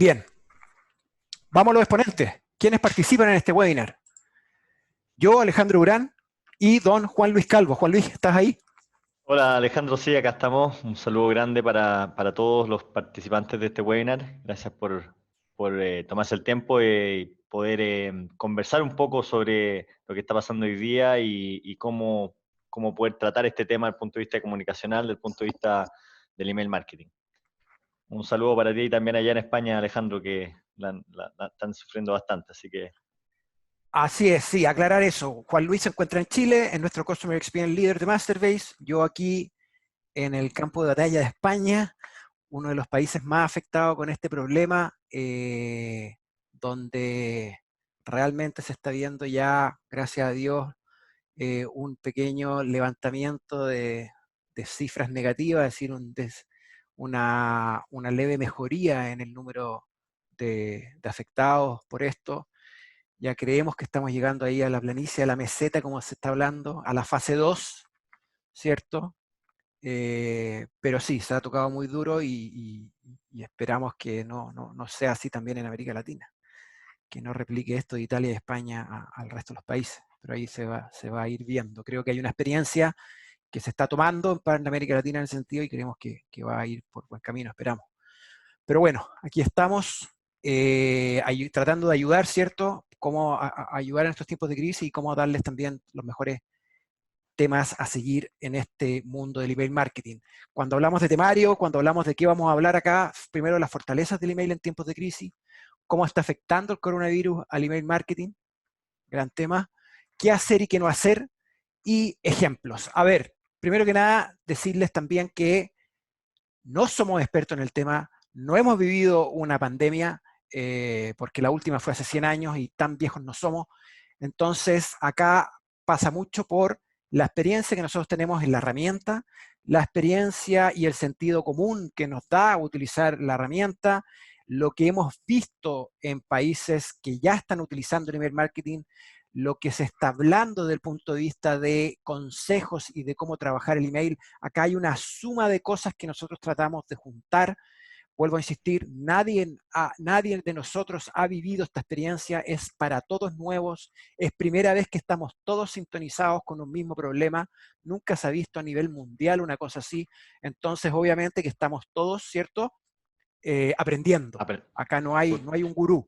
Bien, vamos a los exponentes. ¿Quiénes participan en este webinar? Yo, Alejandro Urán, y don Juan Luis Calvo. Juan Luis, ¿estás ahí? Hola Alejandro, sí, acá estamos. Un saludo grande para todos los participantes de este webinar. Gracias por tomarse el tiempo y poder conversar un poco sobre lo que está pasando hoy día y cómo poder tratar este tema desde el punto de vista comunicacional, desde el punto de vista del email marketing. Un saludo para ti y también allá en España, Alejandro, que la están sufriendo bastante, así que... Así es, sí, aclarar eso. Juan Luis se encuentra en Chile, es nuestro Customer Experience Leader de Masterbase. Yo aquí en el campo de batalla de España, uno de los países más afectados con este problema, donde realmente se está viendo ya, gracias a Dios, un pequeño levantamiento de cifras negativas, es decir, una leve mejoría en el número de afectados por esto. Ya creemos que estamos llegando ahí a la planicie, a la meseta, como se está hablando, a la fase 2, ¿cierto? Pero sí, se ha tocado muy duro y esperamos que no sea así también en América Latina, que no replique esto de Italia y España al resto de los países, pero ahí se va a ir viendo. Creo que hay una experiencia que se está tomando en América Latina en ese sentido y creemos que va a ir por buen camino, esperamos. Pero bueno, aquí estamos tratando de ayudar, ¿cierto? Cómo ayudar en estos tiempos de crisis y cómo darles también los mejores temas a seguir en este mundo del email marketing. Cuando hablamos de temario, cuando hablamos de qué vamos a hablar acá, primero las fortalezas del email en tiempos de crisis, cómo está afectando el coronavirus al email marketing, gran tema, qué hacer y qué no hacer, y ejemplos. A ver, primero que nada, decirles también que no somos expertos en el tema, no hemos vivido una pandemia, porque la última fue hace 100 años y tan viejos no somos. Entonces, acá pasa mucho por la experiencia que nosotros tenemos en la herramienta, la experiencia y el sentido común que nos da utilizar la herramienta, lo que hemos visto en países que ya están utilizando el email marketing, lo que se está hablando desde el punto de vista de consejos y de cómo trabajar el email. Acá hay una suma de cosas que nosotros tratamos de juntar. Vuelvo a insistir, nadie de nosotros ha vivido esta experiencia, es para todos nuevos, es primera vez que estamos todos sintonizados con un mismo problema, nunca se ha visto a nivel mundial una cosa así, entonces obviamente que estamos todos, ¿cierto? Aprendiendo. Acá no hay un gurú.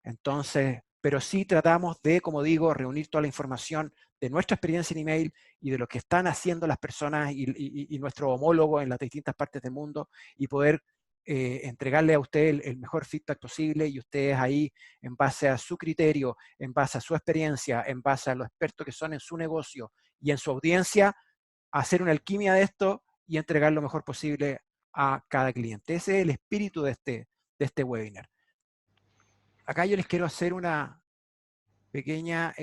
Entonces, pero sí tratamos de, como digo, reunir toda la información de nuestra experiencia en email y de lo que están haciendo las personas y nuestro homólogo en las distintas partes del mundo y poder entregarle a usted el mejor feedback posible y ustedes ahí, en base a su criterio, en base a su experiencia, en base a los expertos que son en su negocio y en su audiencia, hacer una alquimia de esto y entregar lo mejor posible a cada cliente. Ese es el espíritu de este webinar. Acá yo les quiero hacer una pequeña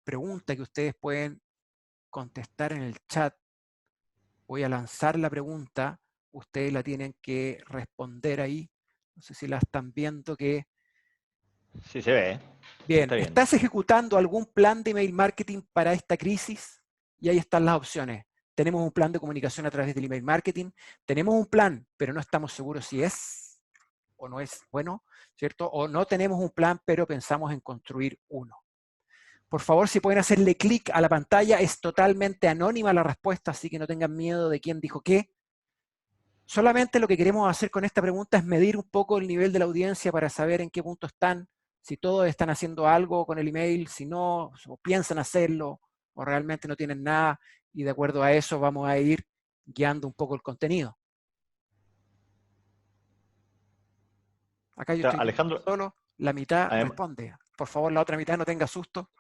pregunta que ustedes pueden contestar en el chat. Voy a lanzar la pregunta, ustedes la tienen que responder ahí. No sé si la están viendo que... Sí, se ve, se Bien, está viendo. ¿estás ejecutando algún plan de email marketing para esta crisis? Y ahí están las opciones. Tenemos un plan de comunicación a través del email marketing. Tenemos un plan, pero no estamos seguros si es o no es bueno, ¿cierto? O no tenemos un plan, pero pensamos en construir uno. Por favor, si pueden hacerle clic a la pantalla, es totalmente anónima la respuesta, así que no tengan miedo de quién dijo qué. Solamente lo que queremos hacer con esta pregunta es medir un poco el nivel de la audiencia para saber en qué punto están, si todos están haciendo algo con el email, si no, o piensan hacerlo, o realmente no tienen nada, y de acuerdo a eso vamos a ir guiando un poco el contenido. Acá yo estoy viendo Alejandro, solo, la mitad además, responde. Por favor, la otra mitad no tenga susto,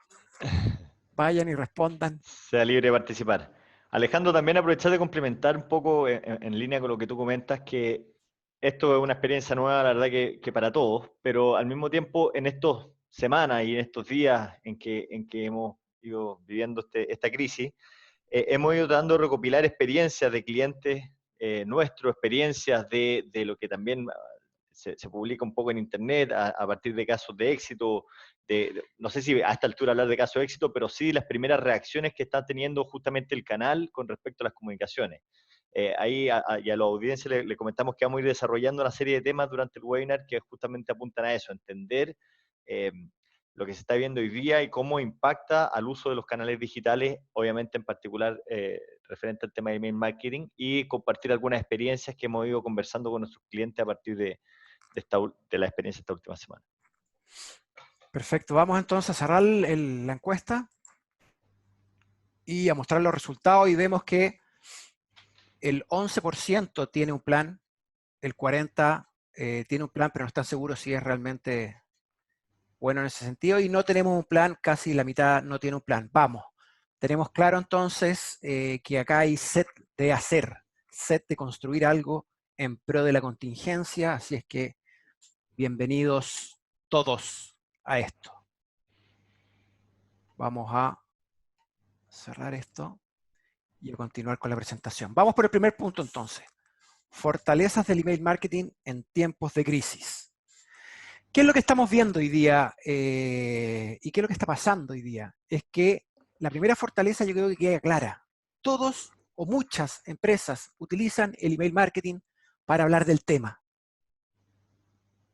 vayan y respondan. sea libre de participar. Alejandro, también aprovechar de complementar un poco en línea con lo que tú comentas, que esto es una experiencia nueva, la verdad que para todos, pero al mismo tiempo en estas semanas y en estos días en que hemos ido viviendo esta crisis, hemos ido tratando de recopilar experiencias de clientes nuestros, experiencias de lo que también se publica un poco en internet a partir de casos de éxito, no sé si a esta altura hablar de casos de éxito, pero sí las primeras reacciones que está teniendo justamente el canal con respecto a las comunicaciones. Ahí y a la audiencia le comentamos que vamos a ir desarrollando una serie de temas durante el webinar que justamente apuntan a eso, entender lo que se está viendo hoy día y cómo impacta al uso de los canales digitales, obviamente en particular referente al tema de email marketing, y compartir algunas experiencias que hemos ido conversando con nuestros clientes a partir de la experiencia de esta última semana. Perfecto, vamos entonces a cerrar la encuesta y a mostrar los resultados y vemos que el 11% tiene un plan, el 40% tiene un plan pero no están seguros si es realmente bueno en ese sentido y no tenemos un plan, casi la mitad no tiene un plan. Vamos, tenemos claro entonces que acá hay set de hacer, set de construir algo en pro de la contingencia, así es que bienvenidos todos a esto. Vamos a cerrar esto y a continuar con la presentación. Vamos por el primer punto entonces. Fortalezas del email marketing en tiempos de crisis. ¿Qué es lo que estamos viendo hoy día y qué es lo que está pasando hoy día? Es que la primera fortaleza yo creo que queda clara. Todos o muchas empresas utilizan el email marketing para hablar del tema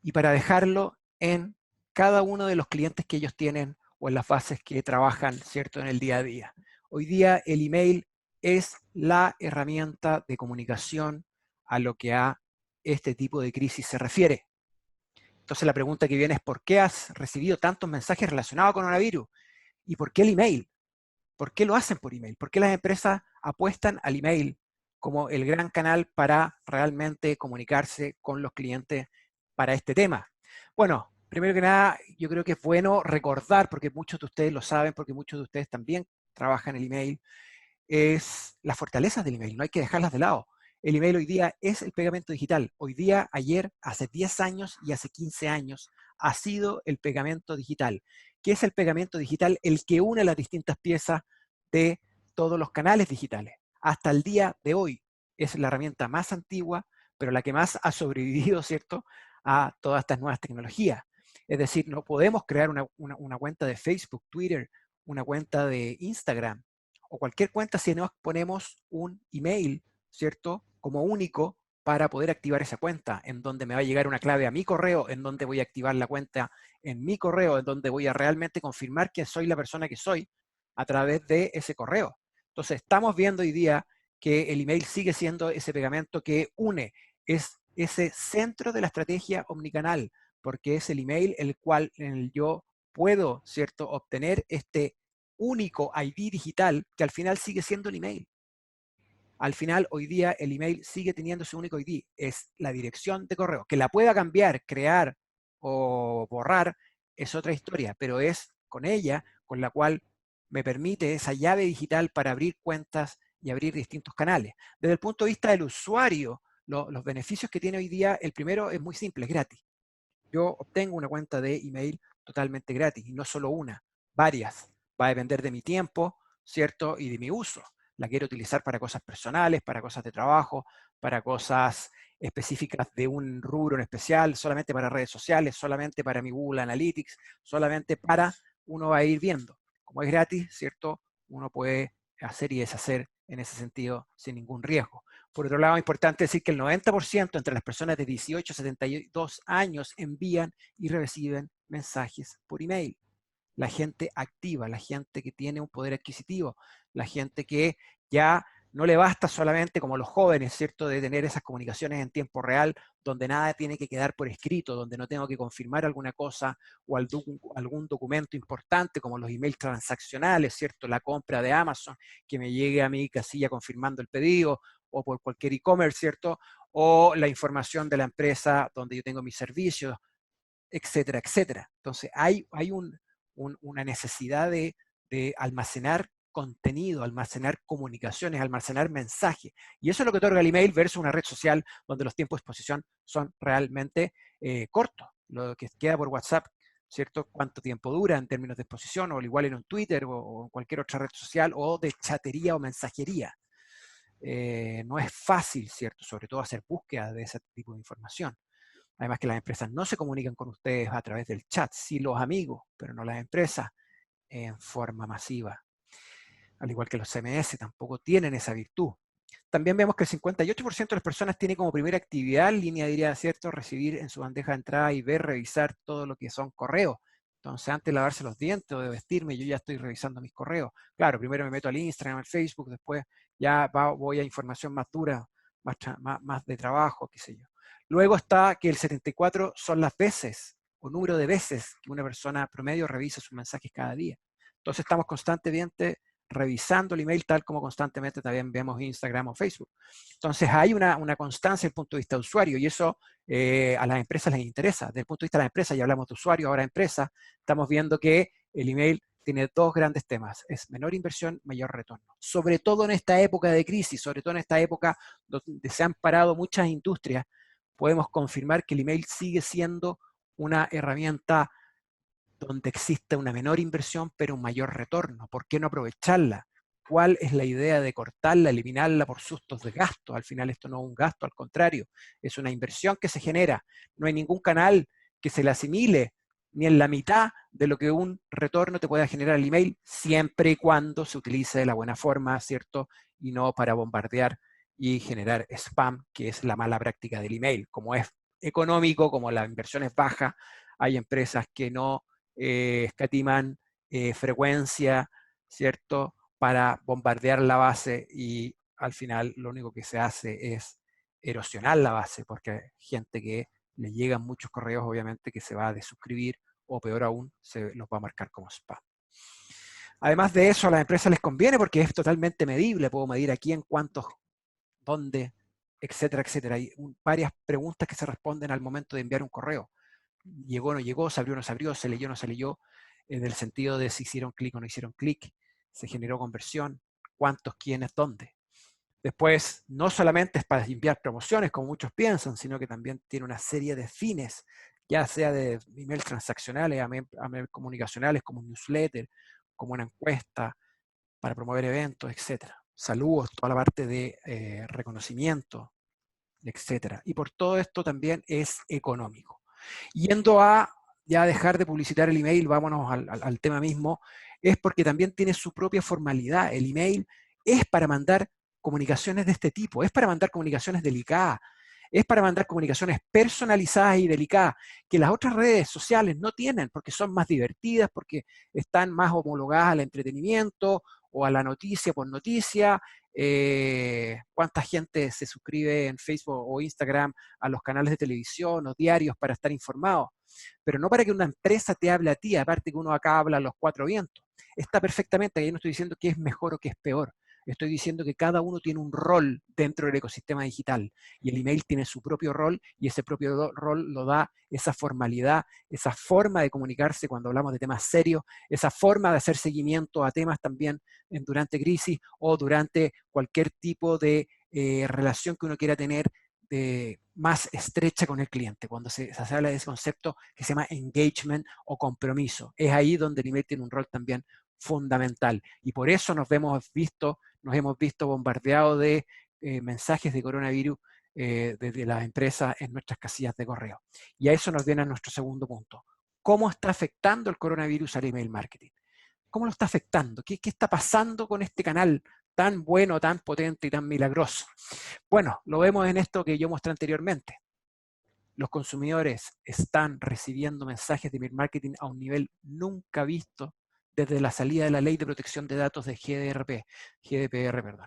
y para dejarlo en cada uno de los clientes que ellos tienen o en las bases que trabajan, ¿cierto?, en el día a día. Hoy día el email es la herramienta de comunicación a lo que a este tipo de crisis se refiere. Entonces la pregunta que viene es ¿por qué has recibido tantos mensajes relacionados con coronavirus? ¿Y por qué el email? ¿Por qué lo hacen por email? ¿Por qué las empresas apuestan al email como el gran canal para realmente comunicarse con los clientes para este tema? Bueno, primero que nada, yo creo que es bueno recordar, porque muchos de ustedes lo saben, porque muchos de ustedes también trabajan el email, es las fortalezas del email, no hay que dejarlas de lado. El email hoy día es el pegamento digital. Hoy día, ayer, hace 10 años y hace 15 años, ha sido el pegamento digital. ¿Qué es el pegamento digital? El que une las distintas piezas de todos los canales digitales. Hasta el día de hoy es la herramienta más antigua, pero la que más ha sobrevivido, ¿cierto?, a todas estas nuevas tecnologías. Es decir, no podemos crear una cuenta de Facebook, Twitter, una cuenta de Instagram, o cualquier cuenta si nos ponemos un email, ¿cierto?, como único para poder activar esa cuenta, en donde me va a llegar una clave a mi correo, en donde voy a activar la cuenta en mi correo, en donde voy a realmente confirmar que soy la persona que soy a través de ese correo. Entonces, estamos viendo hoy día que el email sigue siendo ese pegamento que une, es ese centro de la estrategia omnicanal, porque es el email en el yo puedo, ¿cierto?, obtener este único ID digital que al final sigue siendo el email. Al final, hoy día, el email sigue teniendo su único ID, es la dirección de correo. Que la pueda cambiar, crear o borrar es otra historia, pero es con ella con la cual me permite esa llave digital para abrir cuentas y abrir distintos canales. Desde el punto de vista del usuario, los beneficios que tiene hoy día, el primero es muy simple, es gratis. Yo obtengo una cuenta de email totalmente gratis, y no solo una, varias. Va a depender de mi tiempo, ¿cierto? Y de mi uso. La quiero utilizar para cosas personales, para cosas de trabajo, para cosas específicas de un rubro en especial, solamente para redes sociales, solamente para mi Google Analytics, solamente para, uno va a ir viendo. Como es gratis, ¿cierto? Uno puede hacer y deshacer en ese sentido sin ningún riesgo. Por otro lado, es importante decir que el 90% entre las personas de 18 a 72 años envían y reciben mensajes por email. La gente activa, la gente que tiene un poder adquisitivo, la gente que ya no le basta solamente como los jóvenes, ¿cierto?, de tener esas comunicaciones en tiempo real, donde nada tiene que quedar por escrito, donde no tengo que confirmar alguna cosa o algún documento importante como los emails transaccionales, ¿cierto?, la compra de Amazon, que me llegue a mi casilla confirmando el pedido, o por cualquier e-commerce, ¿cierto?, o la información de la empresa donde yo tengo mis servicios, etcétera, etcétera. Entonces, hay una necesidad de almacenar contenido, almacenar comunicaciones, almacenar mensajes. Y eso es lo que otorga el email versus una red social donde los tiempos de exposición son realmente cortos. Lo que queda por WhatsApp, ¿cierto? ¿Cuánto tiempo dura en términos de exposición? O al igual en un Twitter o en cualquier otra red social o de chatería o mensajería. No es fácil, ¿cierto? Sobre todo hacer búsqueda de ese tipo de información. Además que las empresas no se comunican con ustedes a través del chat, sí los amigos, pero no las empresas en forma masiva. Al igual que los CMS tampoco tienen esa virtud. También vemos que el 58% de las personas tiene como primera actividad en línea, diría, ¿cierto?, recibir en su bandeja de entrada y ver, revisar todo lo que son correos. Entonces, antes de lavarse los dientes o de vestirme, yo ya estoy revisando mis correos. Claro, primero me meto al Instagram, al Facebook, después ya voy a información más dura, más de trabajo, qué sé yo. Luego está que el 74 son las veces o número de veces que una persona promedio revisa sus mensajes cada día. Entonces, estamos constantemente revisando el email, tal como constantemente también vemos Instagram o Facebook. Entonces hay una constancia desde el punto de vista de usuario, y eso a las empresas les interesa. Desde el punto de vista de la empresa, ya hablamos de usuario, ahora empresa, estamos viendo que el email tiene dos grandes temas: es menor inversión, mayor retorno. Sobre todo en esta época de crisis, sobre todo en esta época donde se han parado muchas industrias, podemos confirmar que el email sigue siendo una herramienta donde existe una menor inversión pero un mayor retorno. ¿Por qué no aprovecharla? ¿Cuál es la idea de cortarla, eliminarla por sustos de gasto? Al final esto no es un gasto, al contrario, es una inversión que se genera. No hay ningún canal que se le asimile ni en la mitad de lo que un retorno te pueda generar el email, siempre y cuando se utilice de la buena forma, ¿cierto? Y no para bombardear y generar spam, que es la mala práctica del email. Como es económico, como la inversión es baja, hay empresas que no escatiman frecuencia, ¿cierto?, para bombardear la base, y al final lo único que se hace es erosionar la base, porque hay gente que le llegan muchos correos, obviamente, que se va a desuscribir, o peor aún, se los va a marcar como spam. Además de eso, a las empresas les conviene porque es totalmente medible. Puedo medir aquí en cuántos, dónde, etcétera, etcétera. Hay varias preguntas que se responden al momento de enviar un correo. Llegó o no llegó, se abrió o no se abrió, se leyó o no se leyó, en el sentido de si hicieron clic o no hicieron clic, se generó conversión, cuántos, quiénes, dónde. Después, no solamente es para enviar promociones, como muchos piensan, sino que también tiene una serie de fines, ya sea de email transaccionales, a mail comunicacionales, como un newsletter, como una encuesta, para promover eventos, etcétera. Saludos, toda la parte de reconocimiento, etcétera. Y por todo esto también es económico. Yendo a ya dejar de publicitar el email, vámonos al tema mismo, es porque también tiene su propia formalidad. El email es para mandar comunicaciones de este tipo, es para mandar comunicaciones delicadas, es para mandar comunicaciones personalizadas y delicadas, que las otras redes sociales no tienen, porque son más divertidas, porque están más homologadas al entretenimiento o a la noticia por noticia. ¿Cuánta gente se suscribe en Facebook o Instagram a los canales de televisión o diarios para estar informados? Pero no para que una empresa te hable a ti, aparte que uno acá habla a los cuatro vientos. Está perfectamente, yo no estoy diciendo que es mejor o que es peor. Estoy diciendo que cada uno tiene un rol dentro del ecosistema digital, y el email tiene su propio rol, y ese propio rol lo da esa formalidad, esa forma de comunicarse cuando hablamos de temas serios, esa forma de hacer seguimiento a temas también durante crisis o durante cualquier tipo de relación que uno quiera tener más estrecha con el cliente, cuando se habla de ese concepto que se llama engagement o compromiso. Es ahí donde el email tiene un rol también fundamental, y por eso nos hemos visto bombardeados de mensajes de coronavirus desde las empresas en nuestras casillas de correo. Y a eso nos viene a nuestro segundo punto. ¿Cómo está afectando el coronavirus al email marketing? ¿Cómo lo está afectando? ¿Qué está pasando con este canal tan bueno, tan potente y tan milagroso? Bueno, lo vemos en esto que yo mostré anteriormente. Los consumidores están recibiendo mensajes de email marketing a un nivel nunca visto desde la salida de la Ley de Protección de Datos de GDPR, perdón.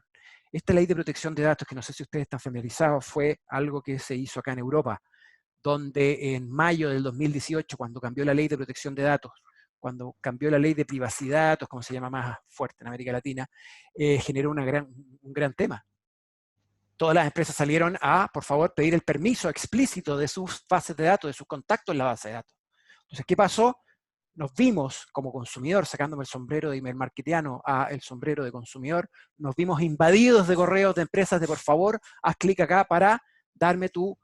Esta Ley de Protección de Datos, que no sé si ustedes están familiarizados, fue algo que se hizo acá en Europa, donde en mayo del 2018, cuando cambió la Ley de Protección de Datos, cuando cambió la Ley de Privacidad de Datos, como se llama más fuerte en América Latina, generó un gran tema. Todas las empresas salieron a, por favor, pedir el permiso explícito de sus bases de datos, de sus contactos en la base de datos. Entonces, ¿qué pasó? Nos vimos como consumidor, sacándome el sombrero de email marketiano a el sombrero de consumidor, nos vimos invadidos de correos de empresas de por favor, haz clic acá para darme tu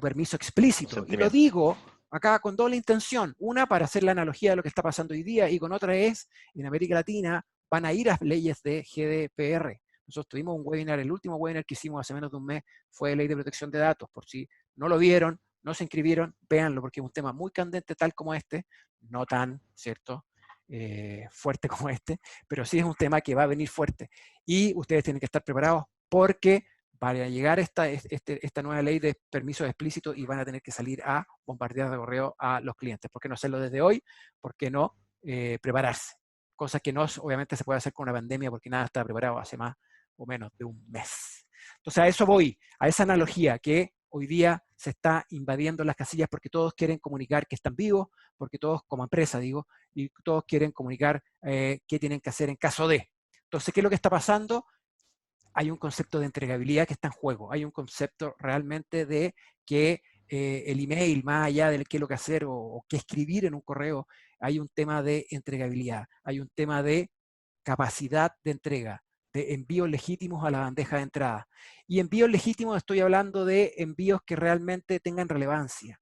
permiso explícito. Y lo digo acá con doble intención. Una, para hacer la analogía de lo que está pasando hoy día, y con otra es, en América Latina van a ir a leyes de GDPR. Nosotros tuvimos un webinar, el último webinar que hicimos hace menos de un mes fue de Ley de Protección de Datos. Por si no lo vieron, no se inscribieron, véanlo, porque es un tema muy candente tal como este, no tan, ¿cierto?, fuerte como este, pero sí es un tema que va a venir fuerte. Y ustedes tienen que estar preparados porque va a llegar esta nueva ley de permisos explícitos y van a tener que salir a bombardear de correo a los clientes. ¿Por qué no hacerlo desde hoy? ¿Por qué no prepararse? Cosa que no obviamente se puede hacer con una pandemia porque nada está preparado hace más o menos de un mes. Entonces a eso voy, a esa analogía que hoy día se está invadiendo las casillas porque todos quieren comunicar que están vivos, porque todos como empresa digo, y todos quieren comunicar qué tienen que hacer en caso de. Entonces, ¿qué es lo que está pasando? Hay un concepto de entregabilidad que está en juego, hay un concepto realmente de que el email, más allá de qué es lo que hacer o qué escribir en un correo, hay un tema de entregabilidad, hay un tema de capacidad de entrega, de envíos legítimos a la bandeja de entrada. Y envíos legítimos estoy hablando de envíos que realmente tengan relevancia,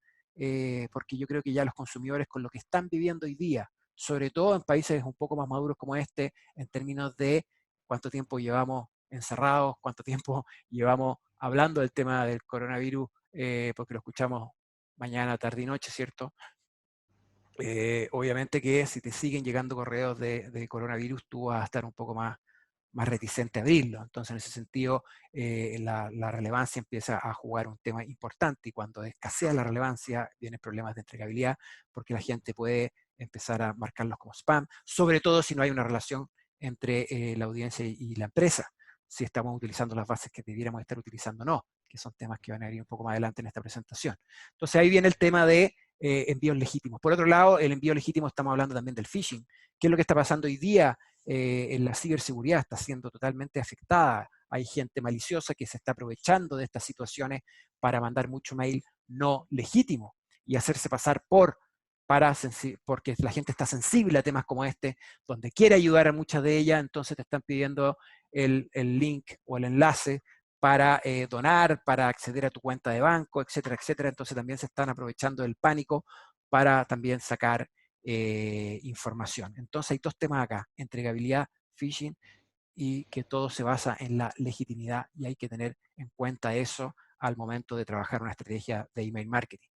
porque yo creo que ya los consumidores con lo que están viviendo hoy día, sobre todo en países un poco más maduros como este, en términos de cuánto tiempo llevamos encerrados, cuánto tiempo llevamos hablando del tema del coronavirus, porque lo escuchamos mañana, tarde y noche, ¿cierto? Obviamente que si te siguen llegando correos de coronavirus, tú vas a estar un poco más reticente a abrirlo. Entonces, en ese sentido, la relevancia empieza a jugar un tema importante y cuando escasea la relevancia, vienen problemas de entregabilidad porque la gente puede empezar a marcarlos como spam, sobre todo si no hay una relación entre la audiencia y la empresa, si estamos utilizando las bases que debiéramos estar utilizando o no, que son temas que van a ir un poco más adelante en esta presentación. Entonces, ahí viene el tema de envíos legítimos. Por otro lado, el envío legítimo estamos hablando también del phishing. ¿Qué es lo que está pasando hoy día? En la ciberseguridad está siendo totalmente afectada. Hay gente maliciosa que se está aprovechando de estas situaciones para mandar mucho mail no legítimo y hacerse pasar porque la gente está sensible a temas como este, donde quiere ayudar a muchas de ellas, entonces te están pidiendo el link o el enlace para donar, para acceder a tu cuenta de banco, etcétera, etcétera. Entonces también se están aprovechando del pánico para también sacar información. Entonces hay dos temas acá, entregabilidad, phishing, y que todo se basa en la legitimidad y hay que tener en cuenta eso al momento de trabajar una estrategia de email marketing.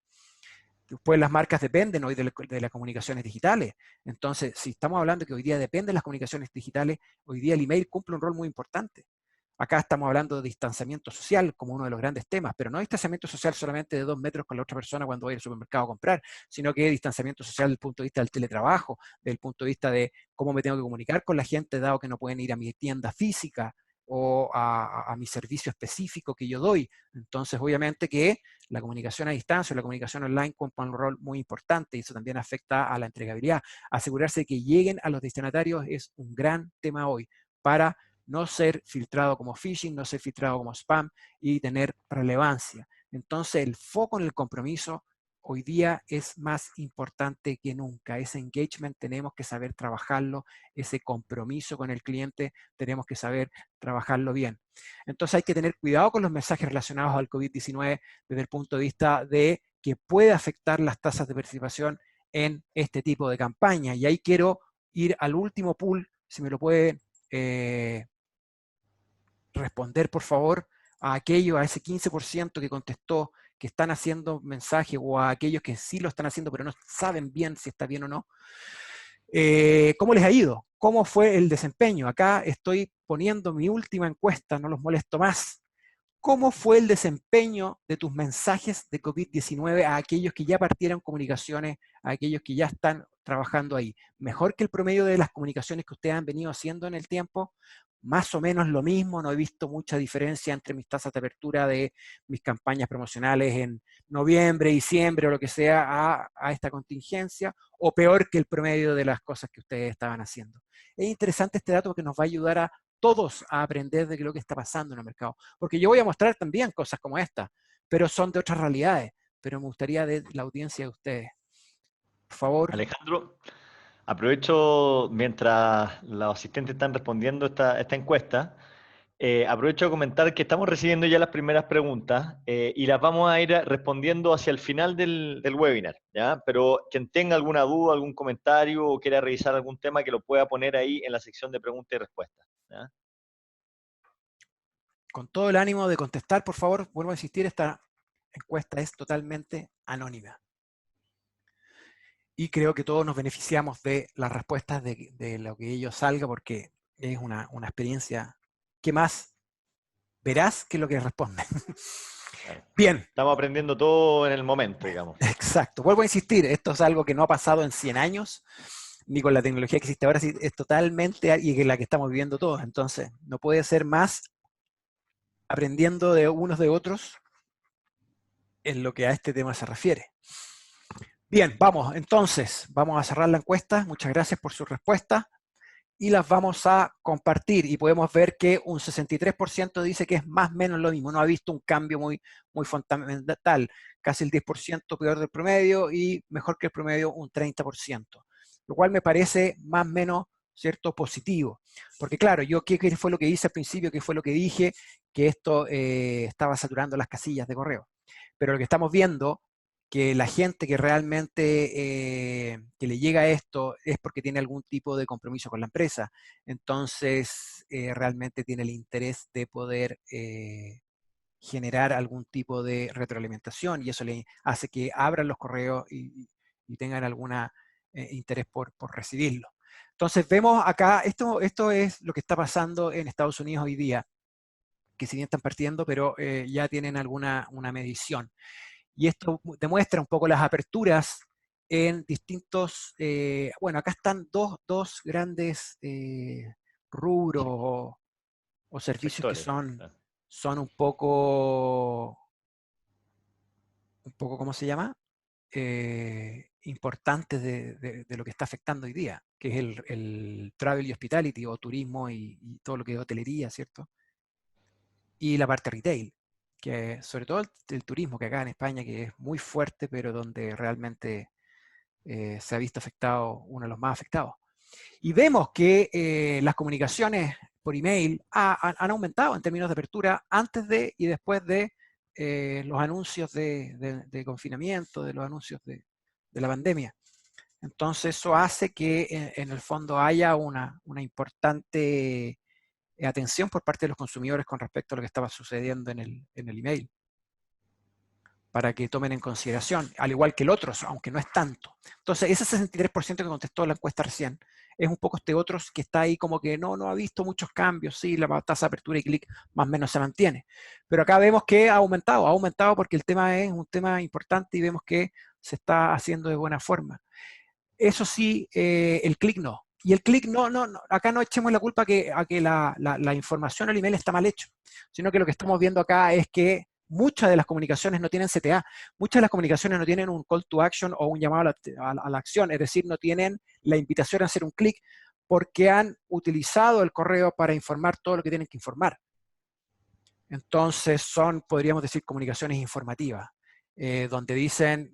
Después las marcas dependen hoy de las comunicaciones digitales. Entonces, si estamos hablando que hoy día dependen de las comunicaciones digitales, hoy día el email cumple un rol muy importante. Acá estamos hablando de distanciamiento social como uno de los grandes temas, pero no distanciamiento social solamente de 2 metros con la otra persona cuando voy al supermercado a comprar, sino que distanciamiento social desde el punto de vista del teletrabajo, desde el punto de vista de cómo me tengo que comunicar con la gente, dado que no pueden ir a mi tienda física o a mi servicio específico que yo doy. Entonces, obviamente que la comunicación a distancia, la comunicación online cumple un rol muy importante y eso también afecta a la entregabilidad. Asegurarse de que lleguen a los destinatarios es un gran tema hoy para no ser filtrado como phishing, no ser filtrado como spam y tener relevancia. Entonces el foco en el compromiso hoy día es más importante que nunca. Ese engagement tenemos que saber trabajarlo, ese compromiso con el cliente tenemos que saber trabajarlo bien. Entonces hay que tener cuidado con los mensajes relacionados al COVID-19 desde el punto de vista de que puede afectar las tasas de participación en este tipo de campaña. Y ahí quiero ir al último pool, si me lo puede responder, por favor, a ese 15% que contestó que están haciendo mensaje o a aquellos que sí lo están haciendo pero no saben bien si está bien o no. ¿Cómo les ha ido? ¿Cómo fue el desempeño? Acá estoy poniendo mi última encuesta, no los molesto más. ¿Cómo fue el desempeño de tus mensajes de COVID-19 a aquellos que ya partieron comunicaciones, a aquellos que ya están trabajando ahí? ¿Mejor que el promedio de las comunicaciones que ustedes han venido haciendo en el tiempo? Más o menos lo mismo, no he visto mucha diferencia entre mis tasas de apertura de mis campañas promocionales en noviembre, diciembre o lo que sea a esta contingencia, o peor que el promedio de las cosas que ustedes estaban haciendo. Es interesante este dato porque nos va a ayudar a todos a aprender de lo que está pasando en el mercado. Porque yo voy a mostrar también cosas como esta, pero son de otras realidades. Pero me gustaría de la audiencia de ustedes. Por favor. Alejandro, aprovecho mientras los asistentes están respondiendo esta encuesta. Aprovecho de comentar que estamos recibiendo ya las primeras preguntas y las vamos a ir respondiendo hacia el final del webinar, ¿ya? Pero quien tenga alguna duda, algún comentario o quiera revisar algún tema, que lo pueda poner ahí en la sección de preguntas y respuestas, ¿ya? Con todo el ánimo de contestar, por favor, vuelvo a insistir, esta encuesta es totalmente anónima. y creo que todos nos beneficiamos de las respuestas de lo que ellos salga, porque es una experiencia que más verás que lo que responden. Claro. Bien, Estamos aprendiendo todo en el momento, digamos. exacto. Vuelvo a insistir, esto es algo que no ha pasado en 100 años, ni con la tecnología que existe ahora, es totalmente y que la que estamos viviendo todos. Entonces, no puede ser más aprendiendo de unos de otros en lo que a este tema se refiere. Bien, vamos, entonces, vamos a cerrar la encuesta. Muchas gracias por su respuesta y las vamos a compartir. Y podemos ver que un 63% dice que es más o menos lo mismo, no ha visto un cambio muy fundamental, casi el 10% peor del promedio y mejor que el promedio un 30%, lo cual me parece más o menos, ¿cierto?, positivo. Porque claro, yo qué fue lo que hice al principio, qué fue lo que dije, que esto estaba saturando las casillas de correo. Pero lo que estamos viendo que la gente que realmente que le llega a esto es porque tiene algún tipo de compromiso con la empresa. Entonces, realmente tiene el interés de poder generar algún tipo de retroalimentación y eso le hace que abran los correos y tengan algún interés por recibirlo. Entonces, vemos acá, esto es lo que está pasando en Estados Unidos hoy día, que si bien están partiendo, pero ya tienen una medición. Y esto demuestra un poco las aperturas en distintos, bueno, acá están dos grandes rubros o servicios que Sectores. son un poco, ¿cómo se llama? Importantes de lo que está afectando hoy día, que es el travel y hospitality o turismo y todo lo que es hotelería, ¿cierto? Y la parte retail, que sobre todo el turismo, que acá en España, que es muy fuerte, pero donde realmente se ha visto afectado, uno de los más afectados. Y vemos que las comunicaciones por email han aumentado en términos de apertura antes de y después de los anuncios de confinamiento, de los anuncios de la pandemia. Entonces eso hace que en el fondo haya una importante atención por parte de los consumidores con respecto a lo que estaba sucediendo en el email, para que tomen en consideración, al igual que el otro, aunque no es tanto. Entonces, ese 63% que contestó la encuesta recién, es un poco este otro que está ahí como que no ha visto muchos cambios, sí, la tasa de apertura y clic más o menos se mantiene. Pero acá vemos que ha aumentado porque el tema es un tema importante y vemos que se está haciendo de buena forma. Eso sí, el clic no. Y el clic no, acá no echemos la culpa a que la información al email está mal hecho, sino que lo que estamos viendo acá es que muchas de las comunicaciones no tienen CTA, muchas de las comunicaciones no tienen un call to action o un llamado a la acción, es decir, no tienen la invitación a hacer un clic porque han utilizado el correo para informar todo lo que tienen que informar. Entonces son, podríamos decir, comunicaciones informativas, donde dicen,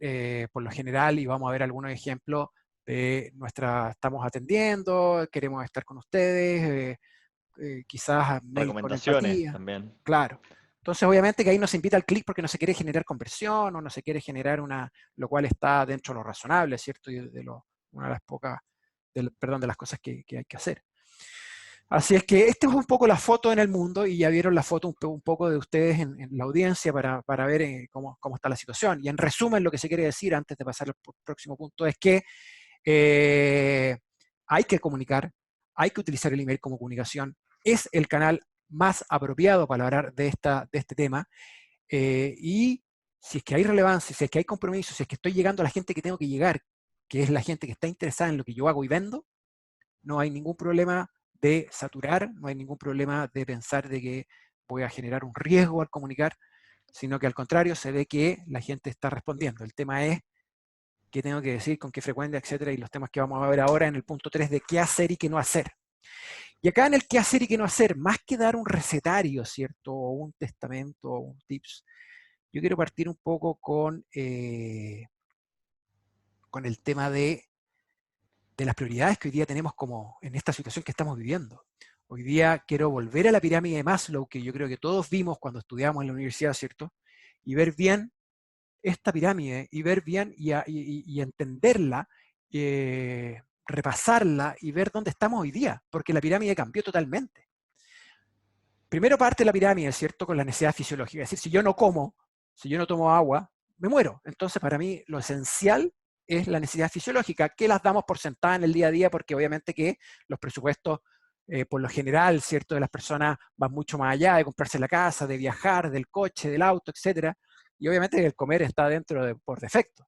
por lo general, y vamos a ver algunos ejemplos, estamos atendiendo, queremos estar con ustedes, quizás mail con Recomendaciones empatía, también. claro. Entonces, obviamente que ahí no se invita al clic porque no se quiere generar conversión o no se quiere generar lo cual está dentro de lo razonable, ¿cierto? Y una de las pocas, perdón, de las cosas que hay que hacer. Así es que esta es un poco la foto en el mundo y ya vieron la foto un poco de ustedes en la audiencia para ver cómo está la situación. Y en resumen, lo que se quiere decir antes de pasar al próximo punto es que eh, hay que comunicar, hay que utilizar el email como comunicación, es el canal más apropiado para hablar de este tema. Y si es que hay relevancia, si es que hay compromiso, si es que estoy llegando a la gente que tengo que llegar, que es la gente que está interesada en lo que yo hago y vendo, no hay ningún problema de saturar, no hay ningún problema de pensar de que voy a generar un riesgo al comunicar, sino que al contrario se ve que la gente está respondiendo. El tema es qué tengo que decir, con qué frecuencia, etcétera, y los temas que vamos a ver ahora en el punto 3 de qué hacer y qué no hacer. Y acá en el qué hacer y qué no hacer, más que dar un recetario, ¿cierto? O un testamento, o un tips, yo quiero partir un poco con el tema de las prioridades que hoy día tenemos como en esta situación que estamos viviendo. Hoy día quiero volver a la pirámide de Maslow, que yo creo que todos vimos cuando estudiamos en la universidad, ¿cierto? Y ver bien esta pirámide, y ver bien y entenderla, repasarla y ver dónde estamos hoy día, porque la pirámide cambió totalmente. Primero parte la pirámide, ¿cierto? Con la necesidad fisiológica. Es decir, si yo no como, si yo no tomo agua, me muero. Entonces, para mí, lo esencial es la necesidad fisiológica, que las damos por sentada en el día a día, porque obviamente que los presupuestos, por lo general, ¿cierto?, de las personas van mucho más allá de comprarse la casa, de viajar, del coche, del auto, etcétera, y obviamente el comer está dentro por defecto.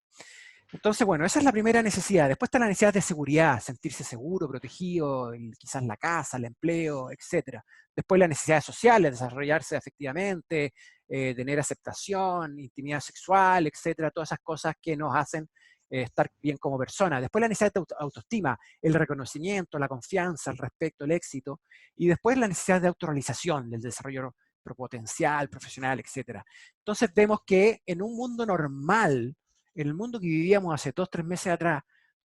Entonces, bueno, esa es la primera necesidad. Después está la necesidad de seguridad, sentirse seguro, protegido, quizás la casa, el empleo, etcétera. Después las necesidades sociales, desarrollarse afectivamente, tener aceptación, intimidad sexual, etcétera. Todas esas cosas que nos hacen estar bien como personas. Después la necesidad de autoestima, el reconocimiento, la confianza, el respeto, el éxito. Y después la necesidad de autorrealización, del desarrollo potencial, profesional, etcétera. Entonces vemos que en un mundo normal, en el mundo que vivíamos hace 2 o 3 meses atrás,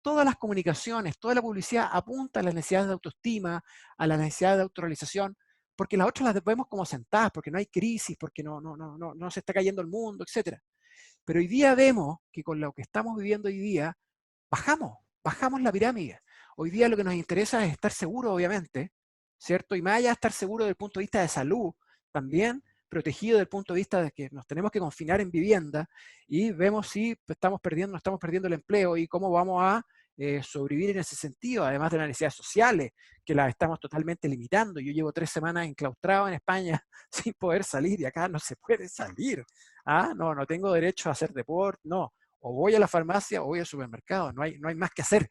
todas las comunicaciones, toda la publicidad apunta a las necesidades de autoestima, a la necesidad de autorrealización, porque las otras las vemos como sentadas, porque no hay crisis, porque no se está cayendo el mundo, etc. Pero hoy día vemos que con lo que estamos viviendo hoy día, bajamos la pirámide. Hoy día lo que nos interesa es estar seguro, obviamente, ¿cierto? Y más allá de estar seguro desde el punto de vista de salud, también protegido desde el punto de vista de que nos tenemos que confinar en vivienda y vemos si estamos perdiendo el empleo y cómo vamos a sobrevivir en ese sentido, además de las necesidades sociales, que las estamos totalmente limitando. Yo llevo 3 semanas enclaustrado en España sin poder salir y acá no se puede salir. No tengo derecho a hacer deporte, no. O voy a la farmacia o voy al supermercado, no hay más que hacer.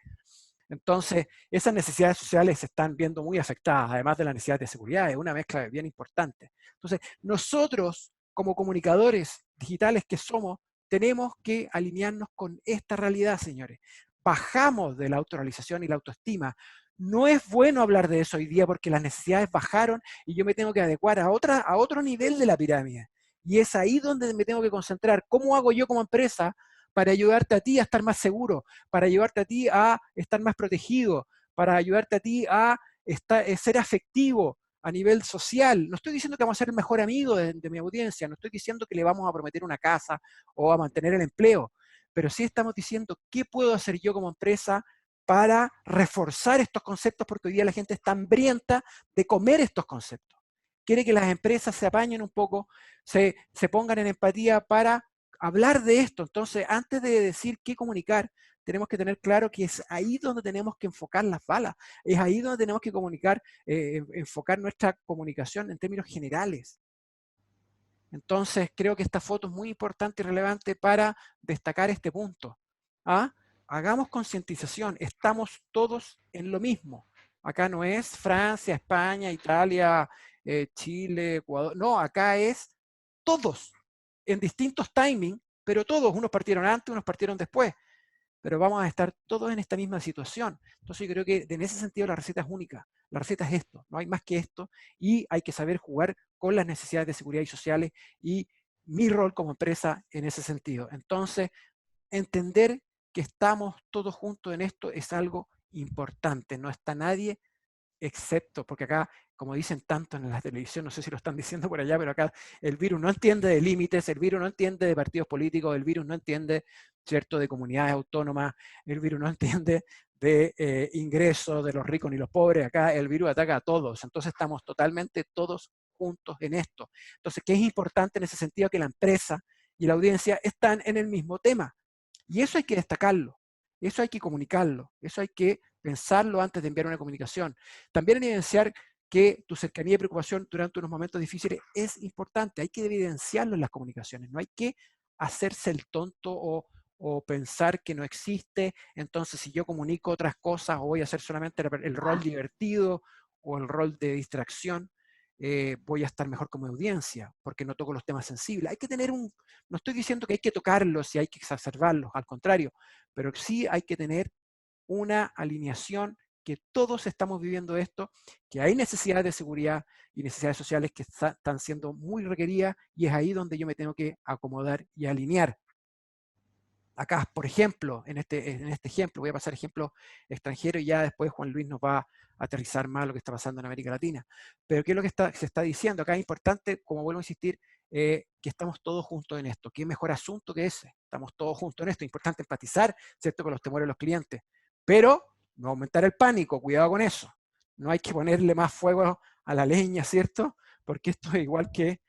Entonces, esas necesidades sociales se están viendo muy afectadas, además de la necesidad de seguridad, es una mezcla bien importante. Entonces, nosotros, como comunicadores digitales que somos, tenemos que alinearnos con esta realidad, señores. Bajamos de la autorrealización y la autoestima. No es bueno hablar de eso hoy día porque las necesidades bajaron y yo me tengo que adecuar a otro nivel de la pirámide. Y es ahí donde me tengo que concentrar. ¿Cómo hago yo como empresa para ayudarte a ti a estar más seguro, para ayudarte a ti a estar más protegido, para ayudarte a ti a ser afectivo a nivel social? No estoy diciendo que vamos a ser el mejor amigo de mi audiencia, no estoy diciendo que le vamos a prometer una casa o a mantener el empleo, pero sí estamos diciendo qué puedo hacer yo como empresa para reforzar estos conceptos, porque hoy día la gente está hambrienta de comer estos conceptos. Quiere que las empresas se apañen un poco, se pongan en empatía para hablar de esto. Entonces, antes de decir qué comunicar, tenemos que tener claro que es ahí donde tenemos que enfocar las balas, es ahí donde tenemos que enfocar nuestra comunicación en términos generales. Entonces, creo que esta foto es muy importante y relevante para destacar este punto. Hagamos concientización, estamos todos en lo mismo. Acá no es Francia, España, Italia, Chile, Ecuador, no, acá es todos, en distintos timings, pero todos, unos partieron antes, unos partieron después, pero vamos a estar todos en esta misma situación. Entonces yo creo que en ese sentido la receta es única, la receta es esto, no hay más que esto, y hay que saber jugar con las necesidades de seguridad y sociales, y mi rol como empresa en ese sentido. Entonces, entender que estamos todos juntos en esto es algo importante, no está nadie excepto, porque acá, como dicen tanto en la televisión, no sé si lo están diciendo por allá, pero acá el virus no entiende de límites, el virus no entiende de partidos políticos, el virus no entiende, ¿cierto?, de comunidades autónomas, el virus no entiende de ingresos de los ricos ni los pobres, acá el virus ataca a todos, entonces estamos totalmente todos juntos en esto. Entonces, ¿qué es importante en ese sentido? Que la empresa y la audiencia están en el mismo tema, y eso hay que destacarlo, eso hay que comunicarlo, eso hay que pensarlo antes de enviar una comunicación. También evidenciar que tu cercanía y preocupación durante unos momentos difíciles es importante, hay que evidenciarlo en las comunicaciones, no hay que hacerse el tonto o pensar que no existe, entonces si yo comunico otras cosas o voy a hacer solamente el rol divertido o el rol de distracción, voy a estar mejor como audiencia, porque no toco los temas sensibles. Hay que tener no estoy diciendo que hay que tocarlos y hay que exacerbarlos, al contrario, pero sí hay que tener una alineación, que todos estamos viviendo esto, que hay necesidades de seguridad y necesidades sociales que están siendo muy requeridas, y es ahí donde yo me tengo que acomodar y alinear. Acá, por ejemplo, en este ejemplo, voy a pasar ejemplo extranjero y ya después Juan Luis nos va a aterrizar más lo que está pasando en América Latina. Pero ¿qué es lo que se está diciendo? Acá es importante, como vuelvo a insistir, que estamos todos juntos en esto. ¿Qué mejor asunto que ese? Estamos todos juntos en esto. Es importante empatizar, ¿cierto?, con los temores de los clientes. Pero no aumentar el pánico, cuidado con eso. No hay que ponerle más fuego a la leña, ¿cierto? Porque esto es igual que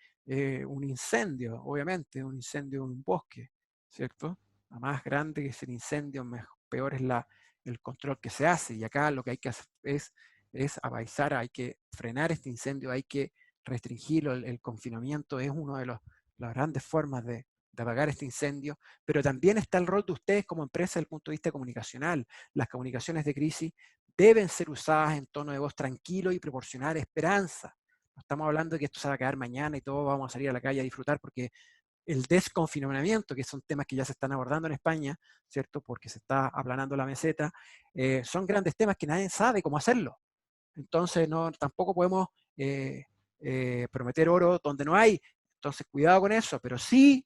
un incendio, obviamente, un incendio en un bosque, ¿cierto? A más grande que es el incendio, peor es el control que se hace. Y acá lo que hay que hacer es avisar, hay que frenar este incendio, hay que restringirlo. El confinamiento es una de las grandes formas de apagar este incendio, pero también está el rol de ustedes como empresa desde el punto de vista comunicacional. Las comunicaciones de crisis deben ser usadas en tono de voz tranquilo y proporcionar esperanza. No estamos hablando de que esto se va a quedar mañana y todos vamos a salir a la calle a disfrutar, porque el desconfinamiento, que son temas que ya se están abordando en España, ¿cierto? Porque se está aplanando la meseta, son grandes temas que nadie sabe cómo hacerlo. Entonces, no, tampoco podemos prometer oro donde no hay. Entonces, cuidado con eso, pero sí